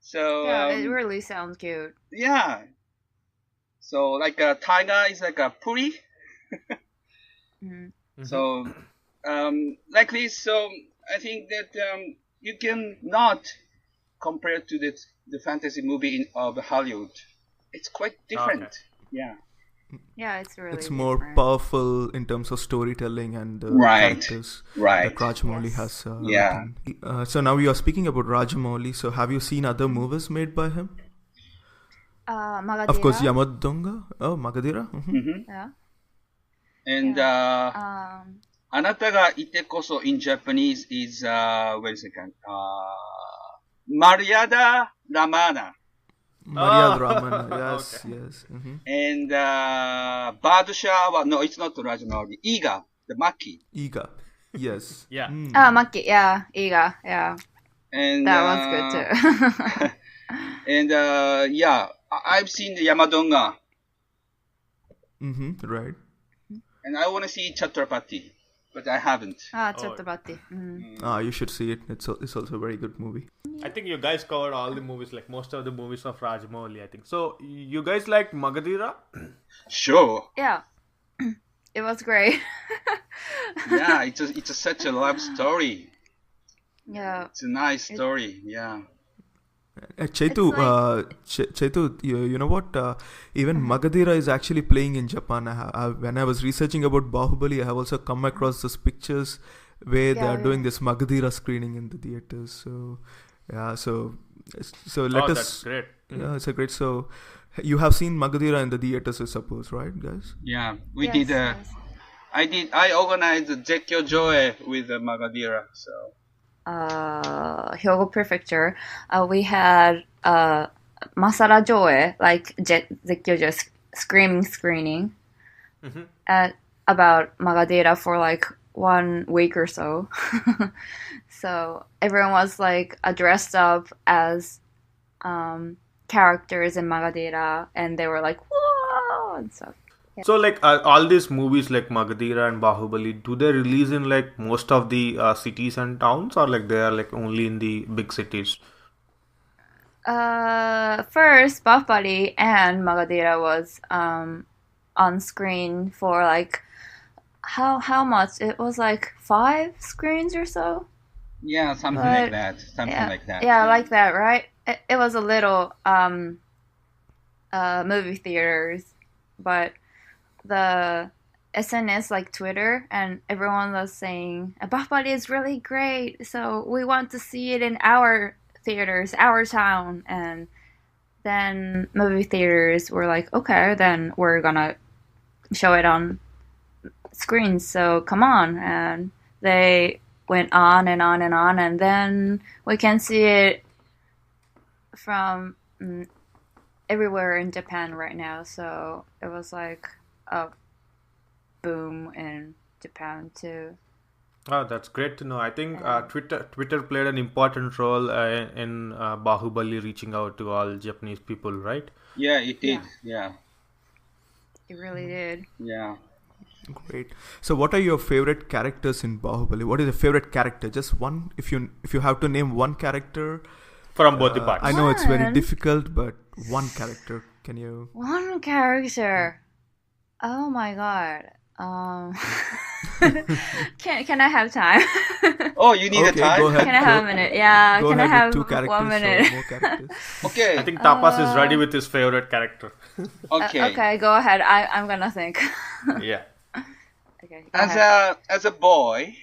So it really sounds cute. Yeah. So like a tiger is like a puri. So like this. So I think that you can not compare to the fantasy movie of Hollywood. It's quite different. Okay. Yeah. Yeah, it's more different. Powerful in terms of storytelling and characters that Rajamouli has. Yeah. So now you are speaking about Rajamouli. So have you seen other movies made by him? Magadheera. Of course, Yamadonga. Oh, Magadheera. Yeah. And Anata ite koso in Japanese is wait a second. Maryada Ramana. Maryada Ramana. Yes, Okay. yes. And Badshah, no, it's not Rajamouli. Iga, the Maki. Iga. Yes. Yeah. Maki, yeah, Iga, yeah. And That was good too. And I've seen the Yamadonga, Right. and I want to see Chhatrapati, but I haven't. Chhatrapati. You should see it. It's also a very good movie. I think you guys covered all the movies, like most of the movies of Rajamouli, I think. So, you guys like Magadheera? Sure. Yeah. It was great. Yeah, it's such a love story. Yeah. It's a nice story. Yeah. Chaitu, Chaitu, you know what? Even Magadheera is actually playing in Japan. When I was researching about Baahubali, I have also come across these pictures where they are doing this Magadheera screening in the theaters. So, yeah, so let us. That's great. Yeah, it's a great. So, you have seen Magadheera in the theaters, I suppose, right, guys? Yeah, we did. I organized the ZEKKYO JYOEI with Magadheera. So. Hyogo Prefecture, we had Masara JYOEI, like ZEKKYO just screening at about Magadheera for like 1 week or so. So everyone was like dressed up as characters in Magadheera, and they were like, whoa, and stuff. So, like, all these movies like Magadheera and Baahubali, do they release in like most of the cities and towns, or like they are like only in the big cities? First, Baahubali and Magadheera was on screen for like how much? It was like 5 screens or so. Yeah, something like that. Like that. Yeah, like that, right? It was a little movie theaters, but the SNS, like Twitter, and everyone was saying Baahubali is really great, so we want to see it in our theaters, our town. And then movie theaters were like, okay, then we're gonna show it on screens, so come on. And they went on and on and on, and then we can see it from everywhere in Japan right now. So it was like a boom in Japan too. Oh, that's great to know. I think Twitter played an important role in Baahubali reaching out to all Japanese people, right? Yeah, it did. Yeah. It really did. Yeah. Great. So, what are your favorite characters in Baahubali? What is your favorite character? Just one. If you have to name one character From both the parts. I know it's very difficult, but one character. Can you? One character. Oh my god. Can I have time? Oh, you need a time? Go ahead. Can I have a minute? Yeah, Go can I ahead have with 2 characters 1 minute? or more characters. Okay. I think Tapas is ready with his favorite character. Okay. Okay, go ahead. I'm gonna think. Yeah. Okay. Go ahead. As a boy,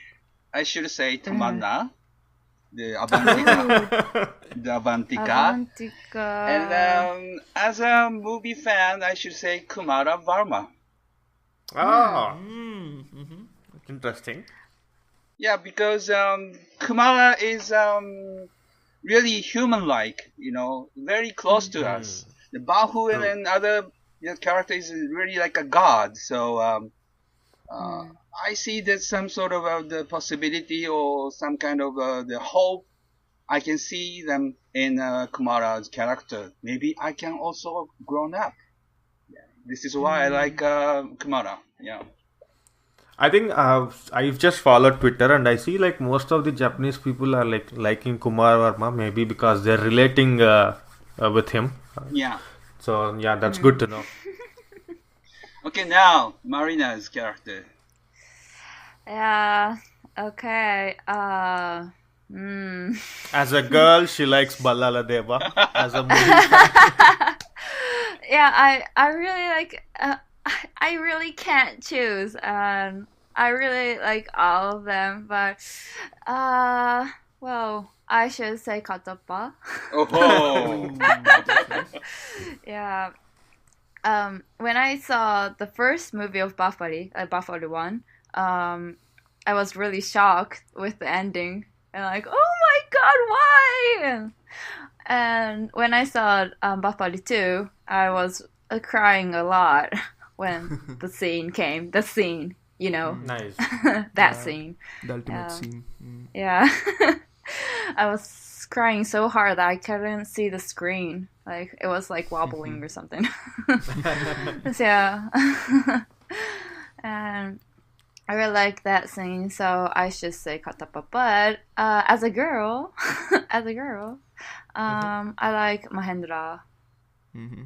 I should say Tamanna, the Avantika. The Avantika. Avantika. And as a movie fan, I should say Kumara Verma. Oh. Interesting. Yeah, because Kumara is really human-like, very close to us. The Bahu and other characters is really like a god. So I see there's some sort of the possibility or some kind of the hope. I can see them in Kumara's character. Maybe I can also grown up. Yeah. This is why I like Kumara. Yeah. I think I've just followed Twitter and I see like most of the Japanese people are like liking Kumar Verma, maybe because they're relating with him. Yeah. So yeah, that's good to know. Okay, now Marina's character. Yeah. Okay. As a girl, she likes Ballala Deva. As a movie Yeah, I really like. I really can't choose. I really like all of them, but well, I should say Katappa. Oh. Yeah. When I saw the first movie of Baahubali, Baahubali 1, I was really shocked with the ending. And like, oh my god, why? And when I saw Baahubali 2, I was crying a lot when the scene came. The scene, you know. Nice. That scene. The ultimate scene. Yeah. I was crying so hard that I couldn't see the screen. Like, it was like wobbling or something. So, yeah. And I really like that scene, so I should say Katappa. But as a girl, I like Mahendra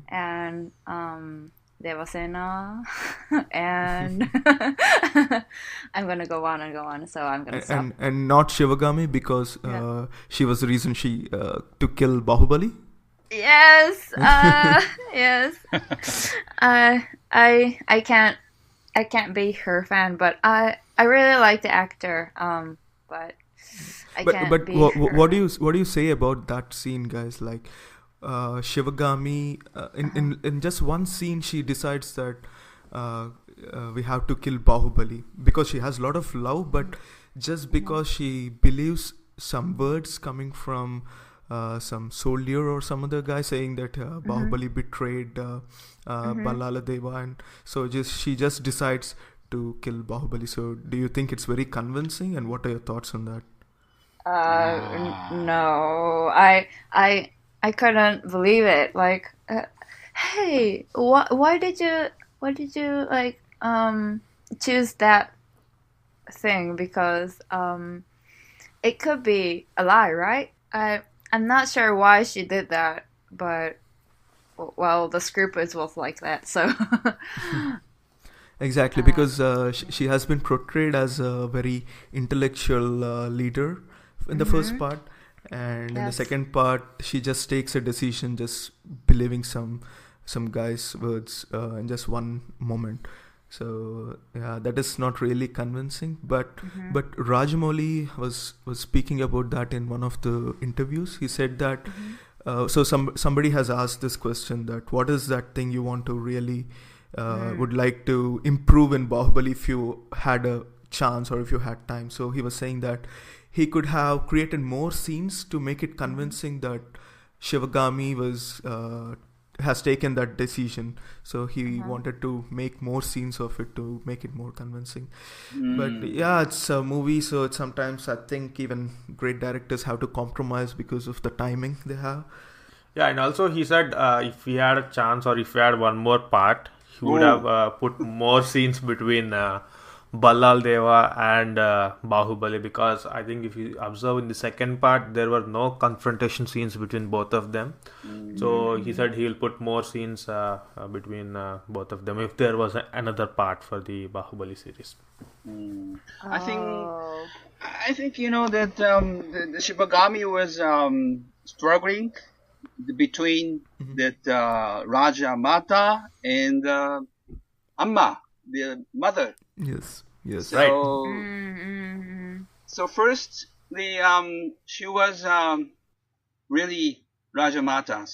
and Devasena, and I'm gonna go on and go on, so I'm gonna stop. And not Shivagami because she was the reason she to kill Baahubali. Yes, yes. I can't be her fan, but I really like the actor. But I can't be her what do you say about that scene, guys? Like, Shivagami in just one scene she decides that we have to kill Baahubali because she has a lot of love, but just because she believes some words coming from some soldier or some other guy saying that Baahubali betrayed Ballala Deva, and so she just decides to kill Baahubali. So do you think it's very convincing, and what are your thoughts on that? No, I couldn't believe it. Like, hey, why did you like choose that thing? Because it could be a lie, right? I'm not sure why she did that, but well, the script was like that, so. Exactly, because she has been portrayed as a very intellectual leader in the first part, and in the second part she just takes a decision just believing some guy's words in just one moment. So yeah, that is not really convincing, but Rajamouli was speaking about that in one of the interviews. He said that so somebody has asked this question, that what is that thing you want to really would like to improve in Baahubali if you had a chance or if you had time. So he was saying that he could have created more scenes to make it convincing that Shivagami has taken that decision. So he wanted to make more scenes of it to make it more convincing. But yeah, it's a movie, so sometimes I think even great directors have to compromise because of the timing they have. Yeah, and also he said if he had a chance or if he had one more part, he would have put more scenes between Ballal Deva and Baahubali, because I think if you observe in the second part, there were no confrontation scenes between both of them. So he said he'll put more scenes between both of them if there was another part for the Baahubali series. I think you know that the Shivagami was struggling between that Raja Mata and Amma, the mother. Yes. So, Right. So first, she was really Rajamata.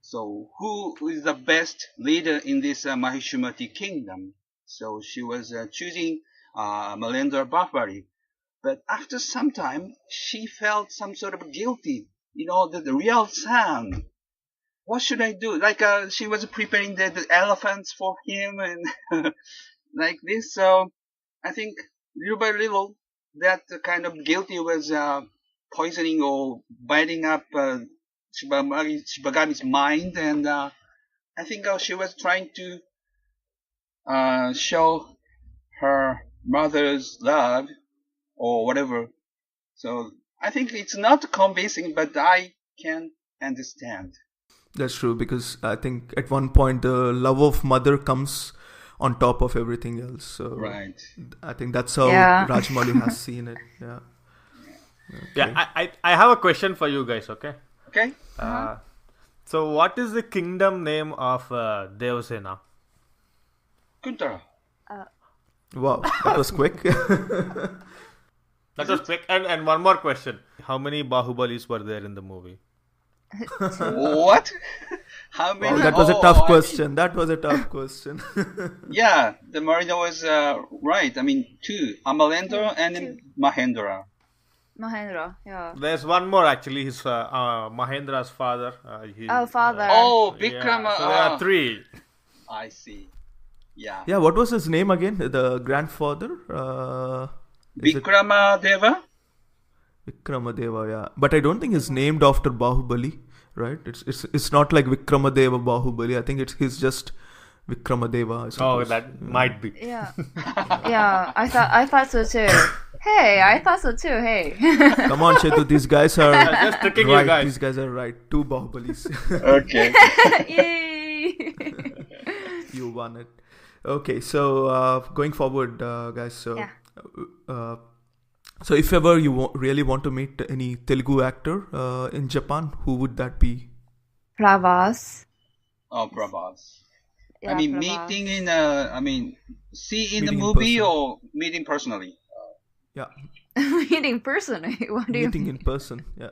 So who is the best leader in this Mahishmathi kingdom? So she was choosing Malendra Baahubali. But after some time, she felt some sort of guilty. You know, the real son. What should I do? Like she was preparing the elephants for him and like this. So I think little by little, that kind of guilty was poisoning or biting up Shibagami's mind, and I think she was trying to show her mother's love or whatever. So I think it's not convincing, but I can understand. That's true, because I think at one point the love of mother comes on top of everything else. So Right. I think that's how Rajamouli has seen it. Yeah. Okay. Yeah, I have a question for you guys, okay? Okay. So what is the kingdom name of Devasena? Kuntara. Wow, that was quick. That was quick. And one more question. How many Bahubalis were there in the movie? What? How many? Wow, that was a tough question. That was a tough question. Yeah, the Marina was right. I mean, 2. Amalendra and Mahendra. Mahendra, yeah. There's one more actually. His Mahendra's father. Father. Vikrama. So there are 3. I see. Yeah. Yeah, what was his name again? The grandfather? Vikramadeva? Vikramadeva, yeah. But I don't think it's named after Baahubali, right? It's not like Vikramadeva Baahubali. I think he's just Vikramadeva. That might be. Yeah. Yeah, I thought so too. Hey, I thought so too. Hey. Come on, Chaitu. These guys are Just tricking right. you guys. These guys are right. 2 Bahubalis. Okay. Yay. You won it. Okay, so going forward, guys. So, so if ever you really want to meet any Telugu actor in Japan, who would that be? Pravas. Oh, Prabhas. Yeah, I mean, Pravas. meeting in see in the Meeting in movie person. or meeting personally? Yeah, Meeting personally. What do you meeting mean? in person. Yeah.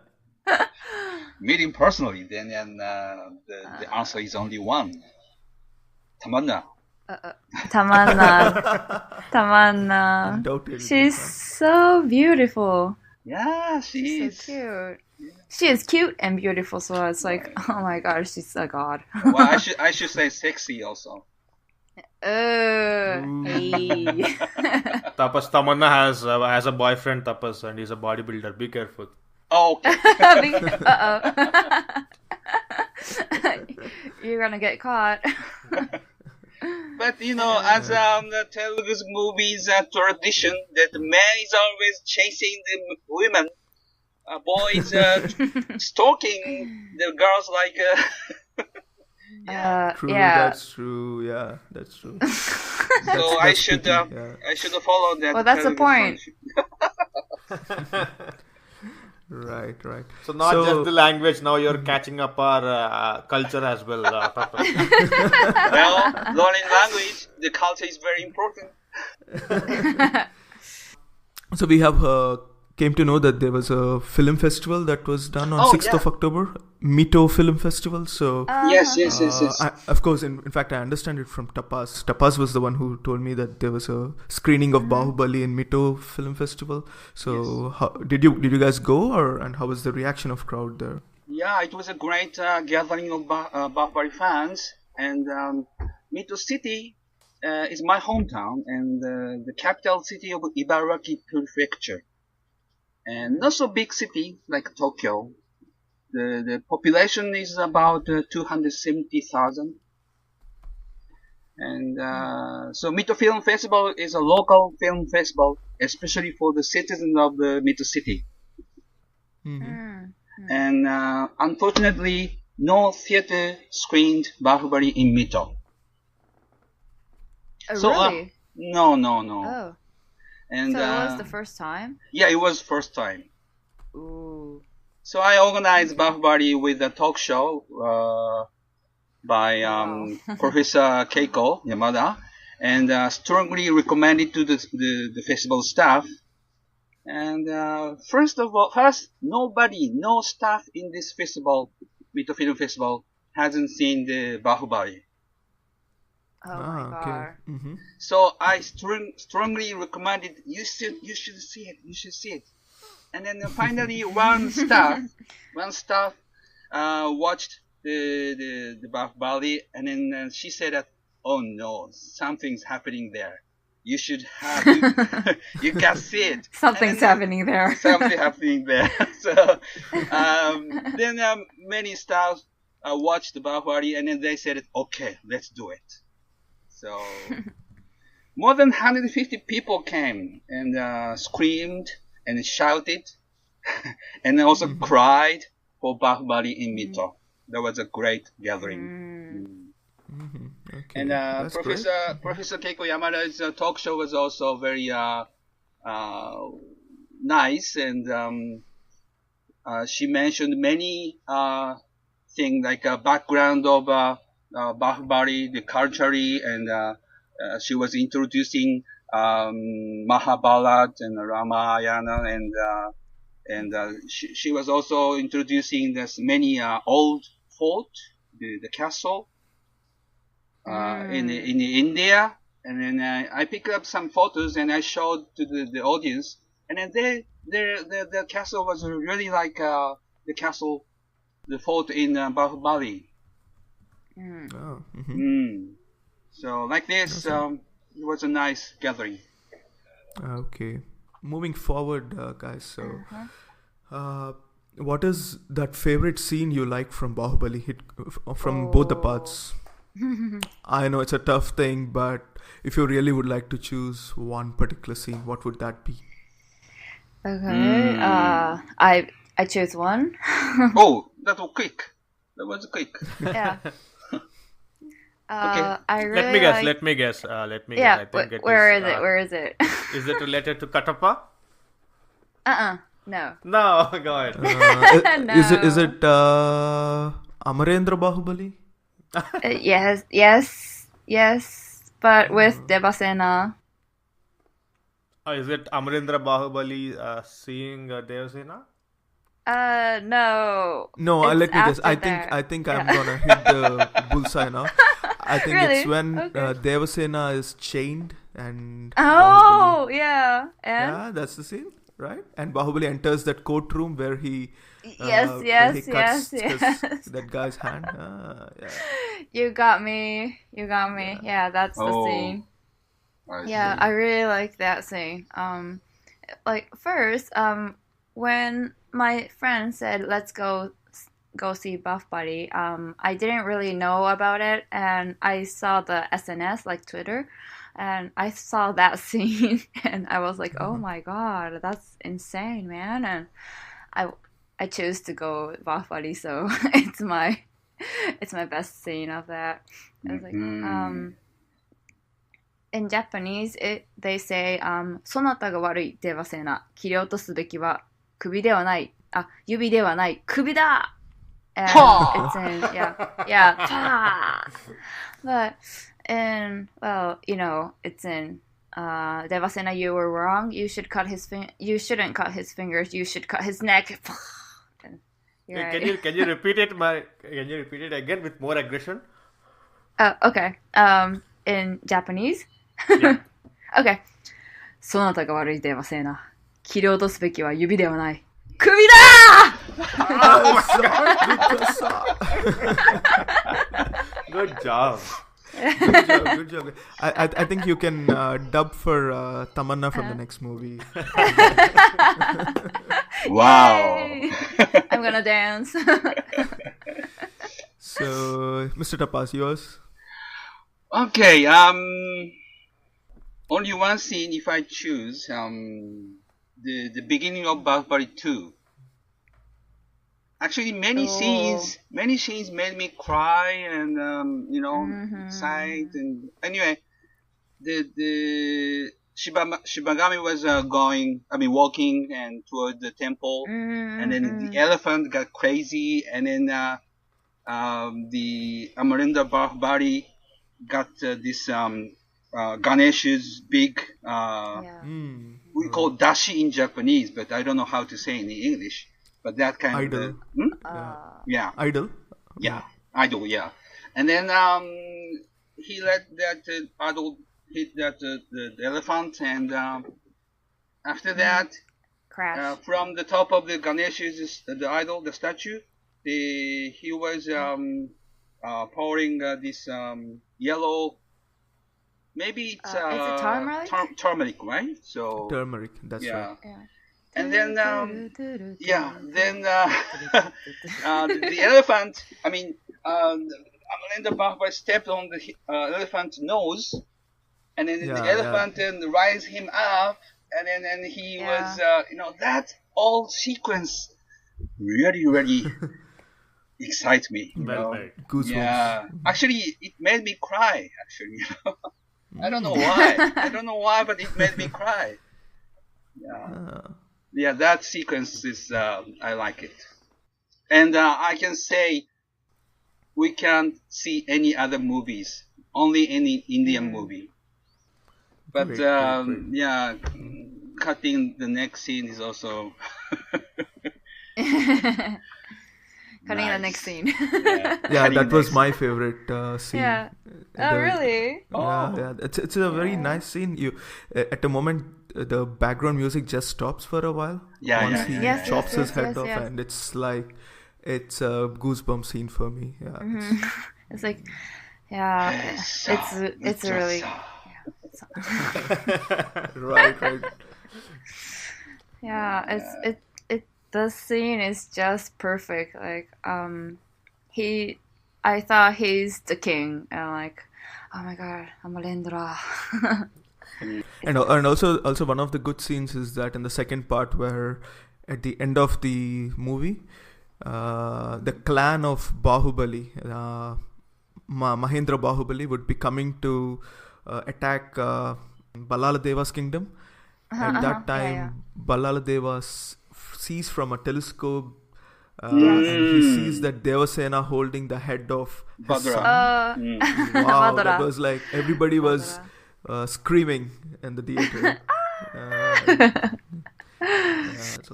Meeting personally, then the answer is only one. Tamanna. Tamanna. Undoubtedly. She's so beautiful. Yeah, she She's is. so cute. She is cute and beautiful, so it's like, oh my gosh, she's a god. Well, I should say sexy also. Hey. Tapas Tamanna has a boyfriend, Tapas, and he's a bodybuilder. Be careful. Oh, okay. You're gonna get caught. But as the Telugu movies tradition, that the man is always chasing the women, boys stalking the girls like. True. Yeah. That's true. Yeah, that's true. So I should follow that. Well, that's the Telugu point. tradition. Right. So not just the language. Now you're catching up our culture as well. Tapas. Well, learning language, the culture is very important. So we have came to know that there was a film festival that was done on 6th of October, Mito Film Festival. So Yes. of course, in fact, I understand it from Tapas. Tapas was the one who told me that there was a screening of Baahubali in Mito Film Festival. So how, did you guys go, and how was the reaction of crowd there? Yeah, it was a great gathering of Baahubali fans, and Mito City is my hometown and the capital city of Ibaraki Prefecture, and not so big city like Tokyo. The population is about 270,000. And so Mito Film Festival is a local film festival, especially for the citizens of the Mito City. And unfortunately, no theater screened Baahubali in Mito. So, Really? No. Oh. And So it was the first time? yeah, it was first time. Ooh. So I organized Baahubali with a talk show by Professor Keiko Yamada, and strongly recommended to the festival staff. And first, no staff in this festival, Mito Film Festival, hasn't seen the Baahubali. Oh my god. Mm-hmm. So I strongly recommended you should see it. And then finally one staff watched the Baahubali, and then she said that, oh no, something's happening there. You should have you can see it. Something's happening there. Something happening there. So then many staff watched the Baahubali, and then they said, okay, let's do it. So more than 150 people came and screamed and shouted and also cried for Baahubali in Mito. That was a great gathering. Okay. And That's great. Professor Keiko Yamada's talk show was also very nice, and she mentioned many things like background of Baahubali, the culture, and she was introducing Mahabharata and Ramayana, and she was also introducing this many old fort, the castle in India, and then I picked up some photos and I showed to the audience, and then the castle was really like the castle, the fort in Baahubali. Oh, So like this, it was a nice gathering. okay. Moving forward, guys. So, what is that favorite scene you like from Baahubali? From both the parts. I know it's a tough thing, but if you really would like to choose one particular scene, what would that be? Okay. I choose one. Oh, that was quick. That was quick. Yeah. Okay. I really Let me guess. like- Let me guess. Yeah. I think Where is it? Where is it? Is it related to Katappa? No. No, go ahead. Is it Amarendra Baahubali? Yes. But with Devasena. Is it Amarendra Baahubali seeing Devasena? No. No, It's let me guess. after I that. think I'm Yeah. gonna hit the bullseye now. I think it's Really? when Okay. Devasena is chained and Oh, yeah. Bahubali, yeah, that's the scene, right? And Bahubali enters that courtroom where he Yes, where he cuts yes. that guy's hand. Yeah. You got me. Yeah, that's the scene. Yeah, I really like that scene. Like first, when my friend said let's go see Baahubali, I didn't really know about it, and I saw the SNS, like Twitter, and I saw that scene, and I was like, oh my god, that's insane, man! And I chose to go with Baahubali, so it's my best scene of that. I was like, in Japanese, they say, そなたが悪い、デバセナ。切り落とすべきは首ではない。指ではない。首だ! And it's in, yeah. But, well, it's in, Devasena, you were wrong. You shouldn't cut his fingers. You should cut his neck. Right. Can you repeat it? Can you repeat it again with more aggression? Okay. In Japanese? Yeah. Okay. そなたが悪いデバセナ。切り落とすべきは指ではない。首だ! Good job. Good job. I think you can dub for Tamanna from the next movie. Wow. Yay. I'm gonna dance. So, Mr. Tapas, yours? Okay. Only one scene if I choose. The beginning of Baahubali 2. Actually, many scenes made me cry and sighed. And anyway, the Shibagami was walking and toward the temple, and then the elephant got crazy, and then the Amarendra Baahubali got this Ganesh's big we call dashi in Japanese, but I don't know how to say in English. But that kind Idol. of yeah, Idol? yeah, idol, yeah. And then he let that idol hit that the elephant, and after that, Crash. from the top of the Ganesh's the idol, the statue, he was pouring this yellow. Maybe it's is it turmeric? Turmeric, right? So Turmeric, that's right. Yeah. And then the elephant. Amarendra Baahubali stepped on the elephant's nose, and then the elephant raised him up, and then he was that whole sequence really excites me. Goosebumps. Yeah, actually, it made me cry. Actually, I don't know why, but it made me cry. Yeah, that sequence is I like it, and I can say we can't see any other movies, only any Indian movie. But Great. yeah, cutting the next scene is also Cutting the nice. next scene. Yeah, Yeah, cutting that the was next my scene. favorite scene. Yeah. Oh, The- really? Yeah. It's a very nice scene. You at a moment the background music just stops for a while. Yeah, once yeah, he yeah, Yes, chops yes, his yes, head yes, off, yes. and it's like it's a goosebump scene for me. Yeah, It's like, yeah, it's a really, right. yeah, the scene is just perfect. Like, I thought he's the king, and like, oh my god, Amalendra. And also one of the good scenes is that in the second part where at the end of the movie, the clan of Bahubali, Mahendra Bahubali would be coming to attack Ballaladeva's kingdom. At that time, Balaladewa sees from a telescope and he sees that Devasena holding the head of his Badra. son. Wow, that Vadra. was like everybody was screaming in the theater.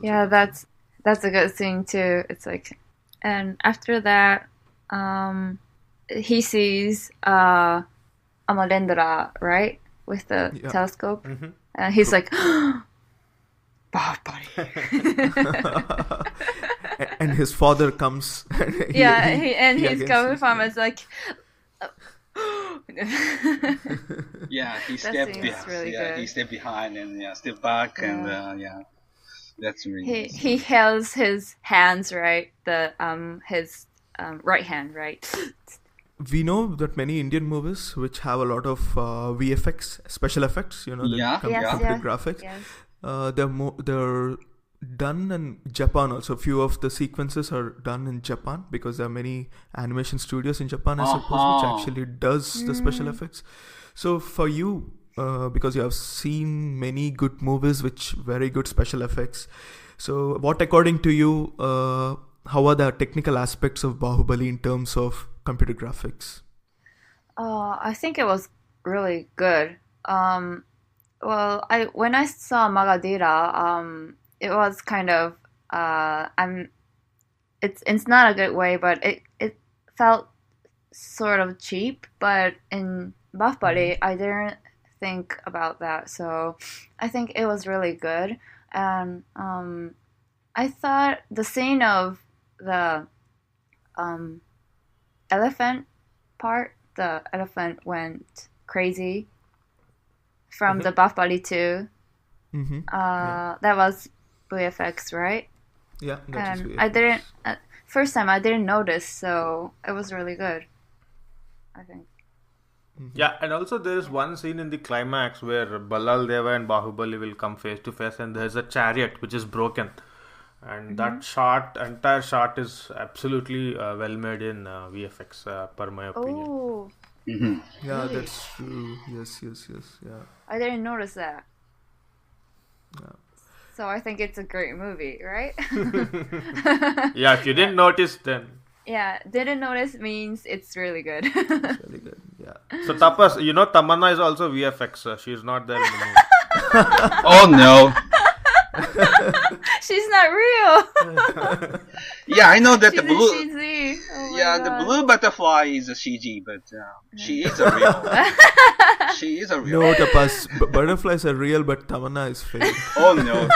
Yeah, that's a good thing too. It's like, and after that, he sees Amalendra, right, with the telescope, and he's like, Bahubali. And his father comes. He's coming from us like. Yeah, he That stepped scene is behind. really Yeah, good. he stepped behind and stepped back and that's really. He held his hands right, his right hand right. We know that many Indian movies which have a lot of VFX, special effects, the Yeah. computer graphics, Yes. they're done in Japan also. Few of the sequences are done in Japan because there are many animation studios in Japan, I suppose, which actually does the special effects. So for you, because you have seen many good movies which very good special effects, so what according to you, how are the technical aspects of Bahubali in terms of computer graphics? I think it was really good. Well, when I saw Magadheera, it was kind of it's not a good way, but it felt sort of cheap. But in Bahubali, I didn't think about that, so I think it was really good. And I thought the scene of the elephant part, the elephant went crazy from the Bahubali 2. That was VFX, right? Yeah, that is And VFX. I didn't first time I didn't notice, so it was really good, I think. Yeah, and also there is one scene in the climax where Ballal Deva and Bahubali will come face to face, and there's a chariot which is broken, and that entire shot is absolutely well made in VFX, per my opinion. Oh, Yeah, that's true. Yes. Yeah. I didn't notice that. So I think it's a great movie, right? Yeah, if you didn't notice, then. Yeah, didn't notice means it's really good. It's really good. Yeah. So Tapas, Tamanna is also VFX. She's not there in the movie. Oh no! She's not real. Yeah, I know that She's the blue. in CG. Oh my Yeah, God. the blue butterfly is a CG, but she is a real. She is a real. No, Tapas, butterflies are real, but Tamanna is fake. Oh no!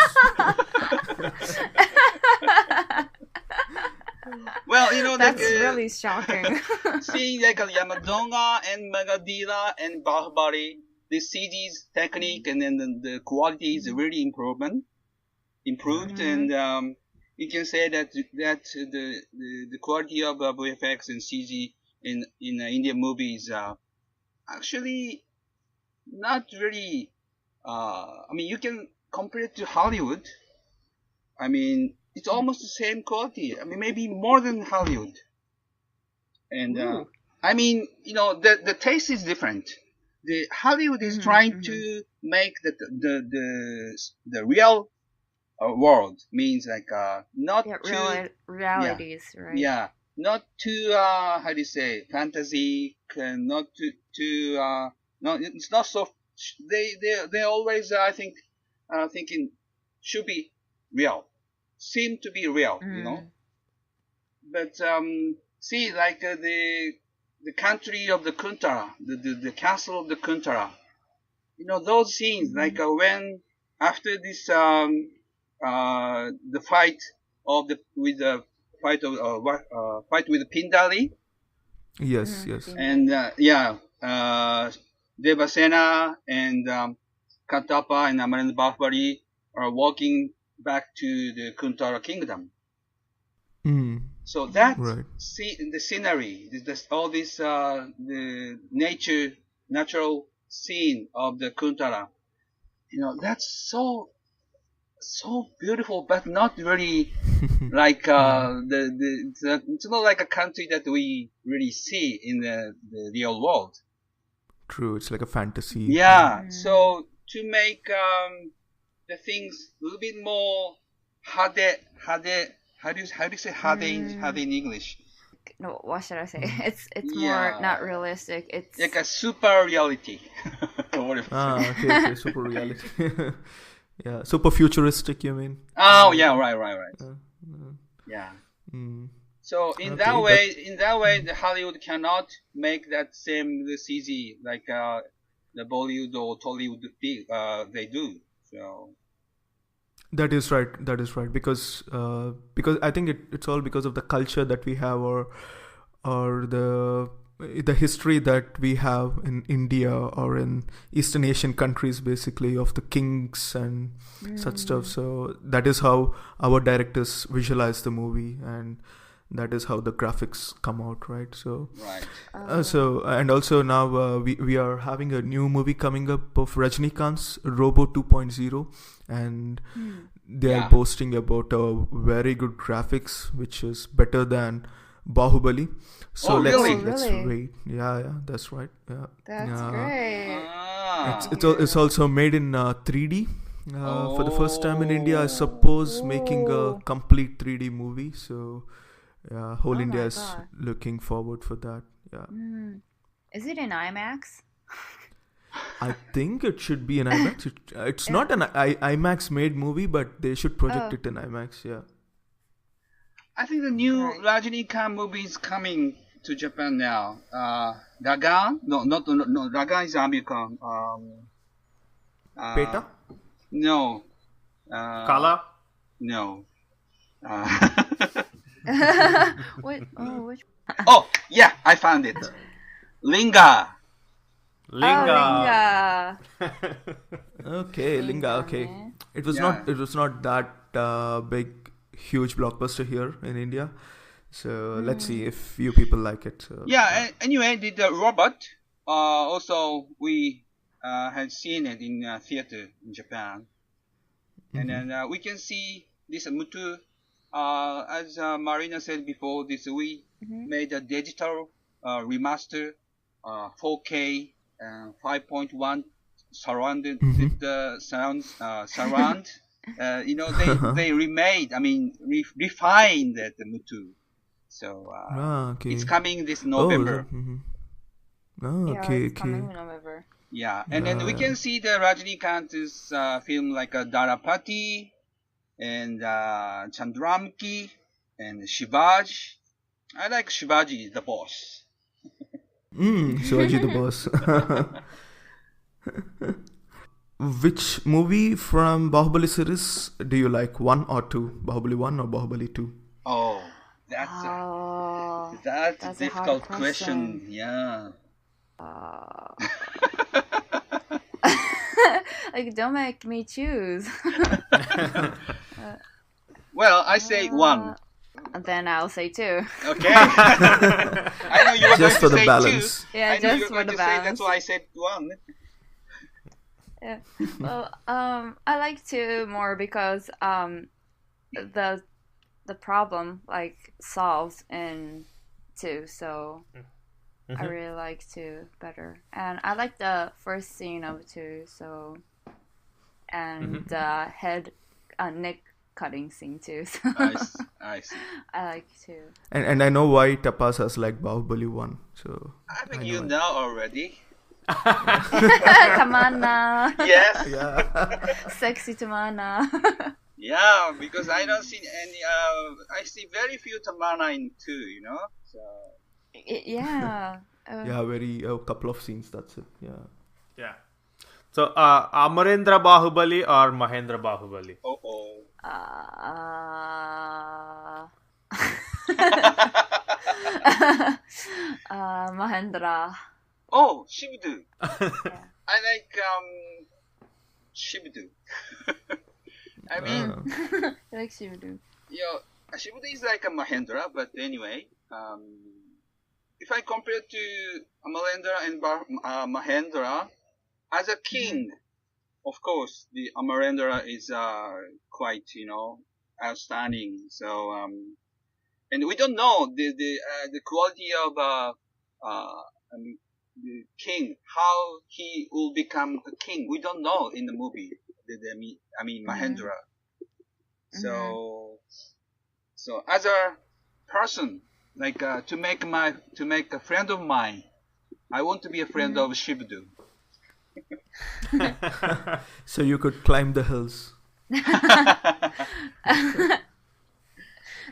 Well, That's really shocking. seeing like Yamadonga and Magadheera and Bahubali, the CG's technique and then the quality is really improved, and you can say that the quality of VFX and CG in Indian movies actually not really. I mean, you can compare it to Hollywood. I mean, it's almost the same quality. I mean, maybe more than Hollywood. And I mean, the taste is different. The Hollywood is trying to make the real world, means like not too realities, right? yeah, not too how do you say fantasy, not too no, it's not so they always I think thinking should be real, seem to be real, But see, like the country of the Kuntara, the castle of the Kuntara, those scenes, like when after this the fight with the fight with Pindali. Yes. And Devasena and Katapa and Baahubali are walking back to the Kuntara kingdom. So that the scenery, all this the natural scene of the Kuntara, that's so beautiful, but not really like it's not like a country that we really see in the real world. True, it's like a fantasy. Yeah. So to make the things a little bit more hade. How do you say hade in English? No, what should I say? It's more not realistic. It's like a super reality. Okay, super reality. Yeah, super futuristic, you mean? Oh, yeah, right. Yeah. So in that way, the Hollywood cannot make that same CG like the Bollywood or Tollywood they do. So that is right. Because I think it's all because of the culture that we have, or the history that we have in India or in Eastern Asian countries, basically, of the kings and such stuff. So that is how our directors visualize the movie, and that is how the graphics come out, right? So so and also now we are having a new movie coming up of Rajnikant's Robo 2.0, and they are boasting about a very good graphics, which is better than Baahubali. So let's wait. Yeah, that's right. Yeah, that's great. It's also made in 3D for the first time in India, I suppose, making a complete 3D movie. So whole India is looking forward for that. Yeah. Is it in IMAX? I think it should be in IMAX. It's not an IMAX made movie, but they should project it in IMAX. Yeah. I think the new Rajinikanth movie is coming to Japan now. Ragan? No, Ragan is American. Peta? No. Kala? No. Wait, which? Oh, yeah, I found it. Linga. Okay, Linga. Okay, it was not that big, huge blockbuster here in India. So let's see if you people like it. So, anyway, the robot. Also, we had seen it in theater in Japan, and then we can see this Mutu. As Marina said before, we made a digital remaster, 4K, 5.1 surrounded with the surround. They remade. I mean, refined the Mutu. So it's coming this November. It's coming in November. Yeah, and then we can see the Rajinikanth's film like Darapati and Chandramukhi and Shivaji. I like Shivaji, the boss. Shivaji the boss. Which movie from Baahubali series do you like? 1 or 2? Baahubali 1 or Baahubali 2? Oh, that's a difficult question. Yeah. Like, don't make me choose. Well, I say 1. Then I'll say 2. Okay. I know you were just going for to the say balance. 2. Yeah, just for the balance. That's why I said 1. Yeah. Well, I like 2 more because the problem like solved in 2, so I really like 2 better, and I like the first scene of 2. So, and the head neck cutting scene too. So I see. I like 2. And I know why Tapas has like Baahubali 1. So I think you know already. Tamana. Yes. Yeah. Sexy Tamana. Yeah, because I don't see any. I see very few Tamana in 2. So. Yeah. Yeah, very a couple of scenes. That's it. Yeah. Yeah. So, Amarendra Baahubali or Mahendra Baahubali? Oh. Mahendra. Oh, Shibudu. Yeah. I like Shibudu. I mean, I like Shibudu. Shibudu is like a Mahendra, but anyway, if I compare to Amarendra and Mahendra, as a king, of course, the Amarendra is quite, outstanding. So, and we don't know the quality of the king, how he will become a king. We don't know in the movie. Mahendra. So as a person, like to make a friend of mine, I want to be a friend of Shibudu. So you could climb the hills.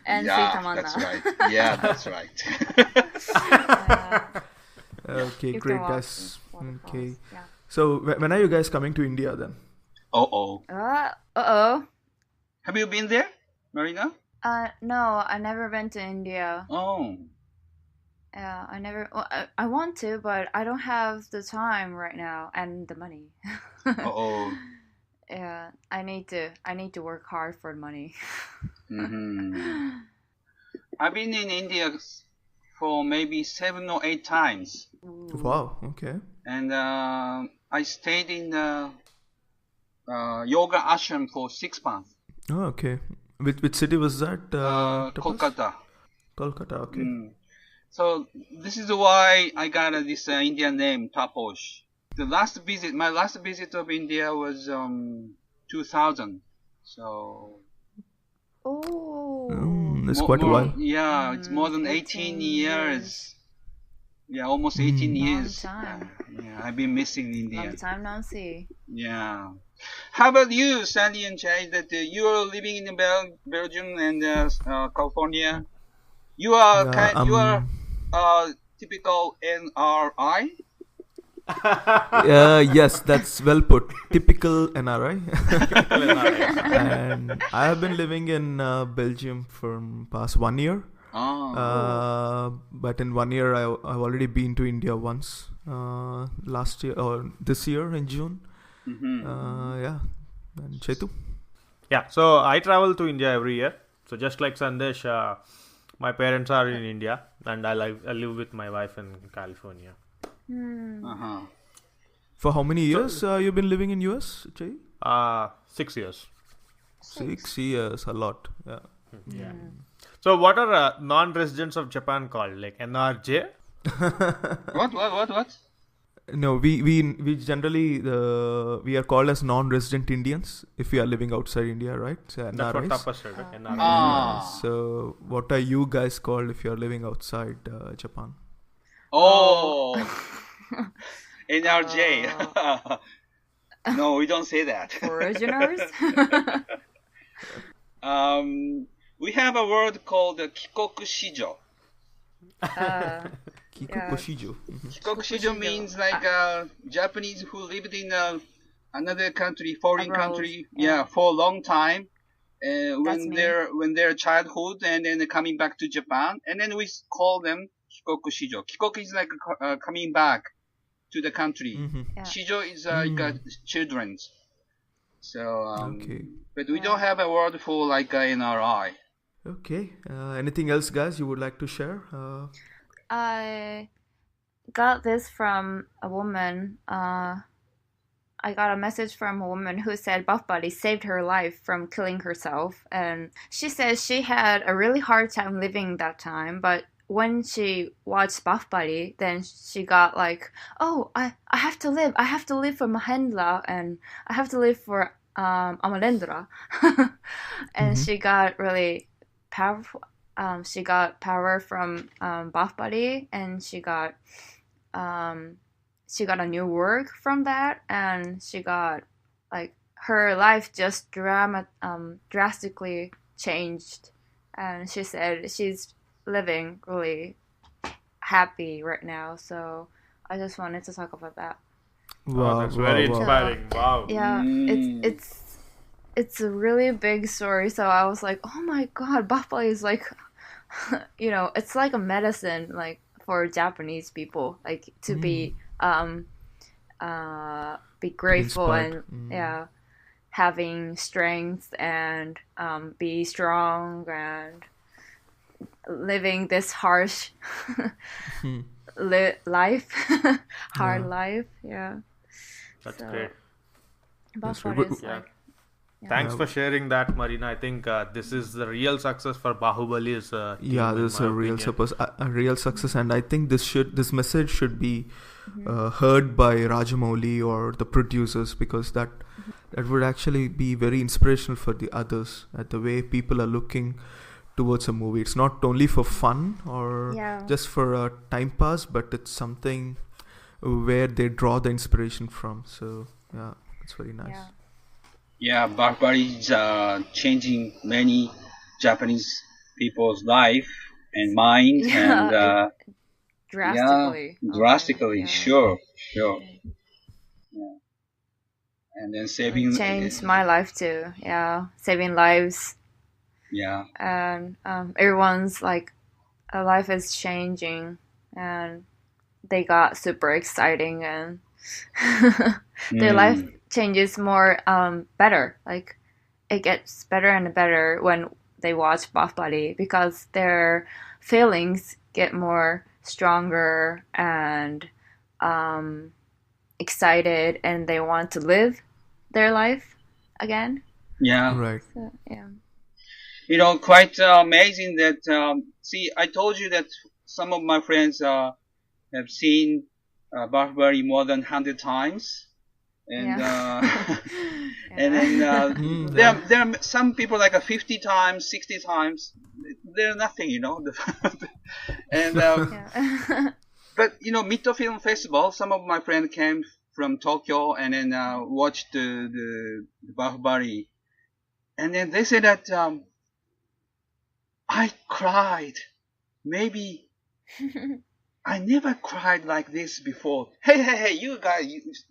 And Yeah, see Tamana. that's right. Yeah, that's right. Okay, You great can walk guys. in Okay. waterfalls, yeah. So when are you guys coming to India then? Uh-oh. Uh-oh. Have you been there, Marina? No, I never been to India. Oh. Yeah, I never. Well, I want to, but I don't have the time right now and the money. Uh-oh. Yeah, I need to work hard for money. Mm-hmm. I've been in India for maybe 7 or 8 times. Wow. Okay. And I stayed in the yoga ashram for 6 months. Oh, okay. Which city was that? Tapas? Kolkata. Kolkata. Okay. Mm. So this is why I got this Indian name, Taposh. My last visit of India was 2000. So Oh. It's quite a while. Yeah, it's more than 18 years. Yeah, almost 18 years. Long time. Yeah, I've been missing India. Long time no see. Yeah. How about you, Sandy and Chai? That you are living in Belgium and California. You are typical NRI. Yes, that's well put. Typical NRI. And I have been living in Belgium for past 1 year. But in 1 year, I've already been to India once. Last year or this year in June. Yeah. And Chaitu? Yeah, so I travel to India every year. So just like Sandesh, my parents are in India and I live with my wife in California. For how many years you've been living in US, Chai? 6 years. 6 years, a lot. Yeah. So what are non-residents of Japan called? Like NRJ? What? No, we generally we are called as non-resident Indians if we are living outside India, right? So That's what NRIs. Tapas said. NRJ. So what are you guys called if you are living outside Japan? Oh, NRJ. No, we don't say that. Foreigners? We have a word called Kikoku Shijo. Kikoku Shijo. Kikoku Shijo means like Japanese who lived in another country, foreign Abroad, country, yeah. for a long time. That's me. When they're childhood and then coming back to Japan, and then we call them Kikoku Shijo. Kikoku is like coming back to the country. Yeah. Shijo is like children's. So, Okay. but we don't have a word for like NRI. Okay. Anything else, guys, you would like to share? I got this from a woman. I got a message from a woman who said Baahubali saved her life from killing herself. And she says she had a really hard time living that time, but when she watched Baahubali, then she got like, oh, I have to live. I have to live for Mahendra and I have to live for Amarendra. And she got really powerful. She got power from Baahubali, and she she got a new work from that, and she got like her life just drastically changed, and she said she's living really happy right now. So I just wanted to talk about that. Wow, that's very inspiring. Wow. Yeah, it's a really big story. So I was like, oh my god, Baahubali is like, it's like a medicine, like for Japanese people, like to be grateful and having strength and be strong and living this harsh life, hard life. Yeah, that's great. Baahubali is like. Thanks for sharing that, Marina. I think this is the real success for Baahubali. This is a real success, and I think this message should be heard by Rajamouli or the producers, because that would actually be very inspirational for the others. At the way people are looking towards a movie, it's not only for fun or just for a time pass, but it's something where they draw the inspiration from. So yeah, it's very nice. Yeah, Baahubali is changing many Japanese people's life and mind, and drastically. Sure. Yeah. And then saving. It changed my life too. Yeah, saving lives. Yeah. And everyone's like, life is changing, and they got super exciting, and their life changes more better. Like it gets better and better when they watch Baahubali, because their feelings get more stronger and excited, and they want to live their life again. Yeah. Right. So, yeah. Quite amazing that see, I told you that some of my friends have seen Baahubali more than 100 times. And and then there are some people like 50 times, 60 times. They're nothing, and but Mito Film Festival, some of my friends came from Tokyo and then watched the Baahubali, and then they said that I cried. Maybe I never cried like this before. Hey, you guys,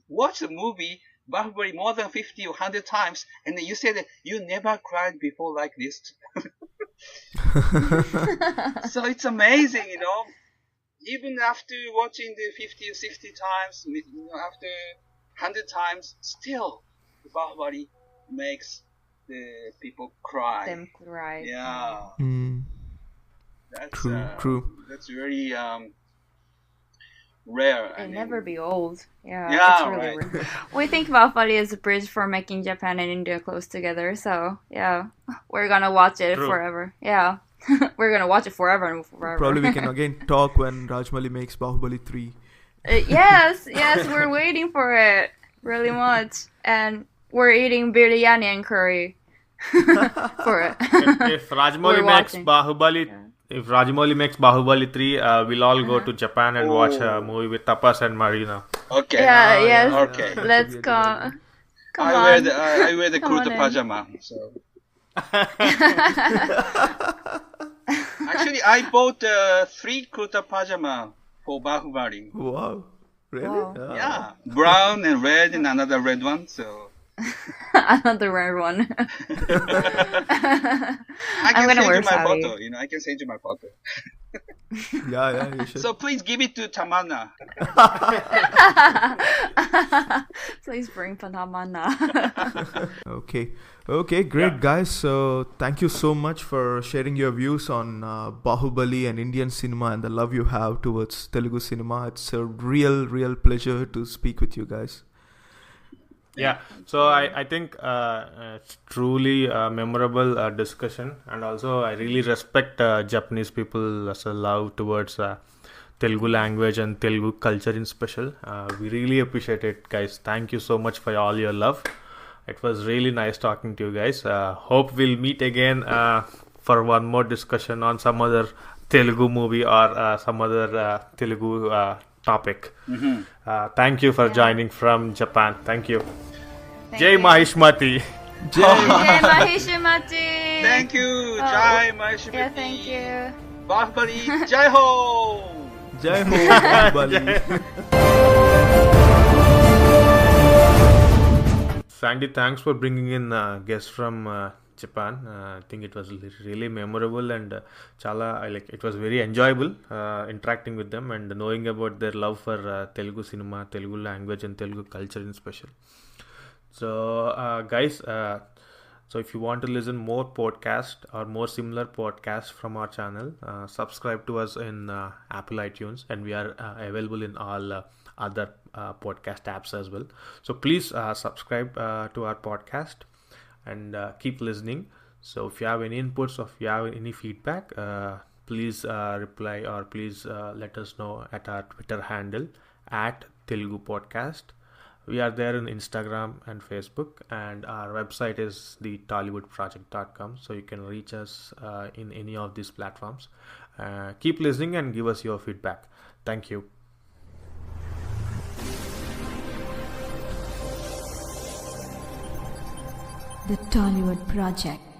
watch the movie Baahubali more than 50 or 100 times, and then you say that you never cried before like this. So it's amazing, Even after watching the 50 or 60 times, after 100 times, still the Baahubali makes the people cry. Them cry. Yeah. That's true. That's very rare. It'll never be old. Yeah, it's really rare. We think Baahubali is a bridge for making Japan and India close together. So yeah, we're gonna watch it forever. Yeah, we're gonna watch it forever and forever. Probably we can again talk when Rajamouli makes Baahubali 3. Yes, we're waiting for it really much, and we're eating biryani and curry for it. If Rajamouli makes Baahubali. If Rajamouli makes Baahubali 3, we'll all go to Japan and watch a movie with Tapas and Marina. Okay. Yes. Okay. Let's go. I wear the kurta pajama. So. Actually, I bought 3 kurta pajama for Baahubali. Wow. Really? Wow. Yeah. Brown and red and another red one. So. Another rare one. I can send you my photo. I can send you my photo. Yeah, you should. So please give it to Tamanna. Please bring Tamanna. Okay, great guys. So thank you so much for sharing your views on Baahubali and Indian cinema and the love you have towards Telugu cinema. It's a real pleasure to speak with you guys. Yeah, so I think it's truly a memorable discussion, and also I really respect Japanese people as a love towards Telugu language and Telugu culture in special. We really appreciate it, guys. Thank you so much for all your love. It was really nice talking to you guys. Hope we'll meet again for one more discussion on some other Telugu movie or some other Telugu topic. Thank you for joining from Japan. Thank you. Jai you. Mahishmathi. Jai Mahishmathi. Thank you. Jai Mahishmathi. Yeah, thank you. Baahubali. Jai ho. Jai ho Baahubali. Sandy, thanks for bringing in guests from Japan. I think it was really memorable and it was very enjoyable interacting with them and knowing about their love for Telugu cinema, Telugu language and Telugu culture in special. So guys, so if you want to listen more podcast or more similar podcasts from our channel, subscribe to us in Apple iTunes, and we are available in all other podcast apps as well. So please subscribe to our podcast and keep listening. So if you have any inputs or if you have any feedback, please reply or please let us know at our Twitter handle at Telugu Podcast. We are there on Instagram and Facebook, and our website is the tollywoodproject.com, so you can reach us in any of these platforms. Keep listening and give us your feedback. Thank you. The Tollywood Project.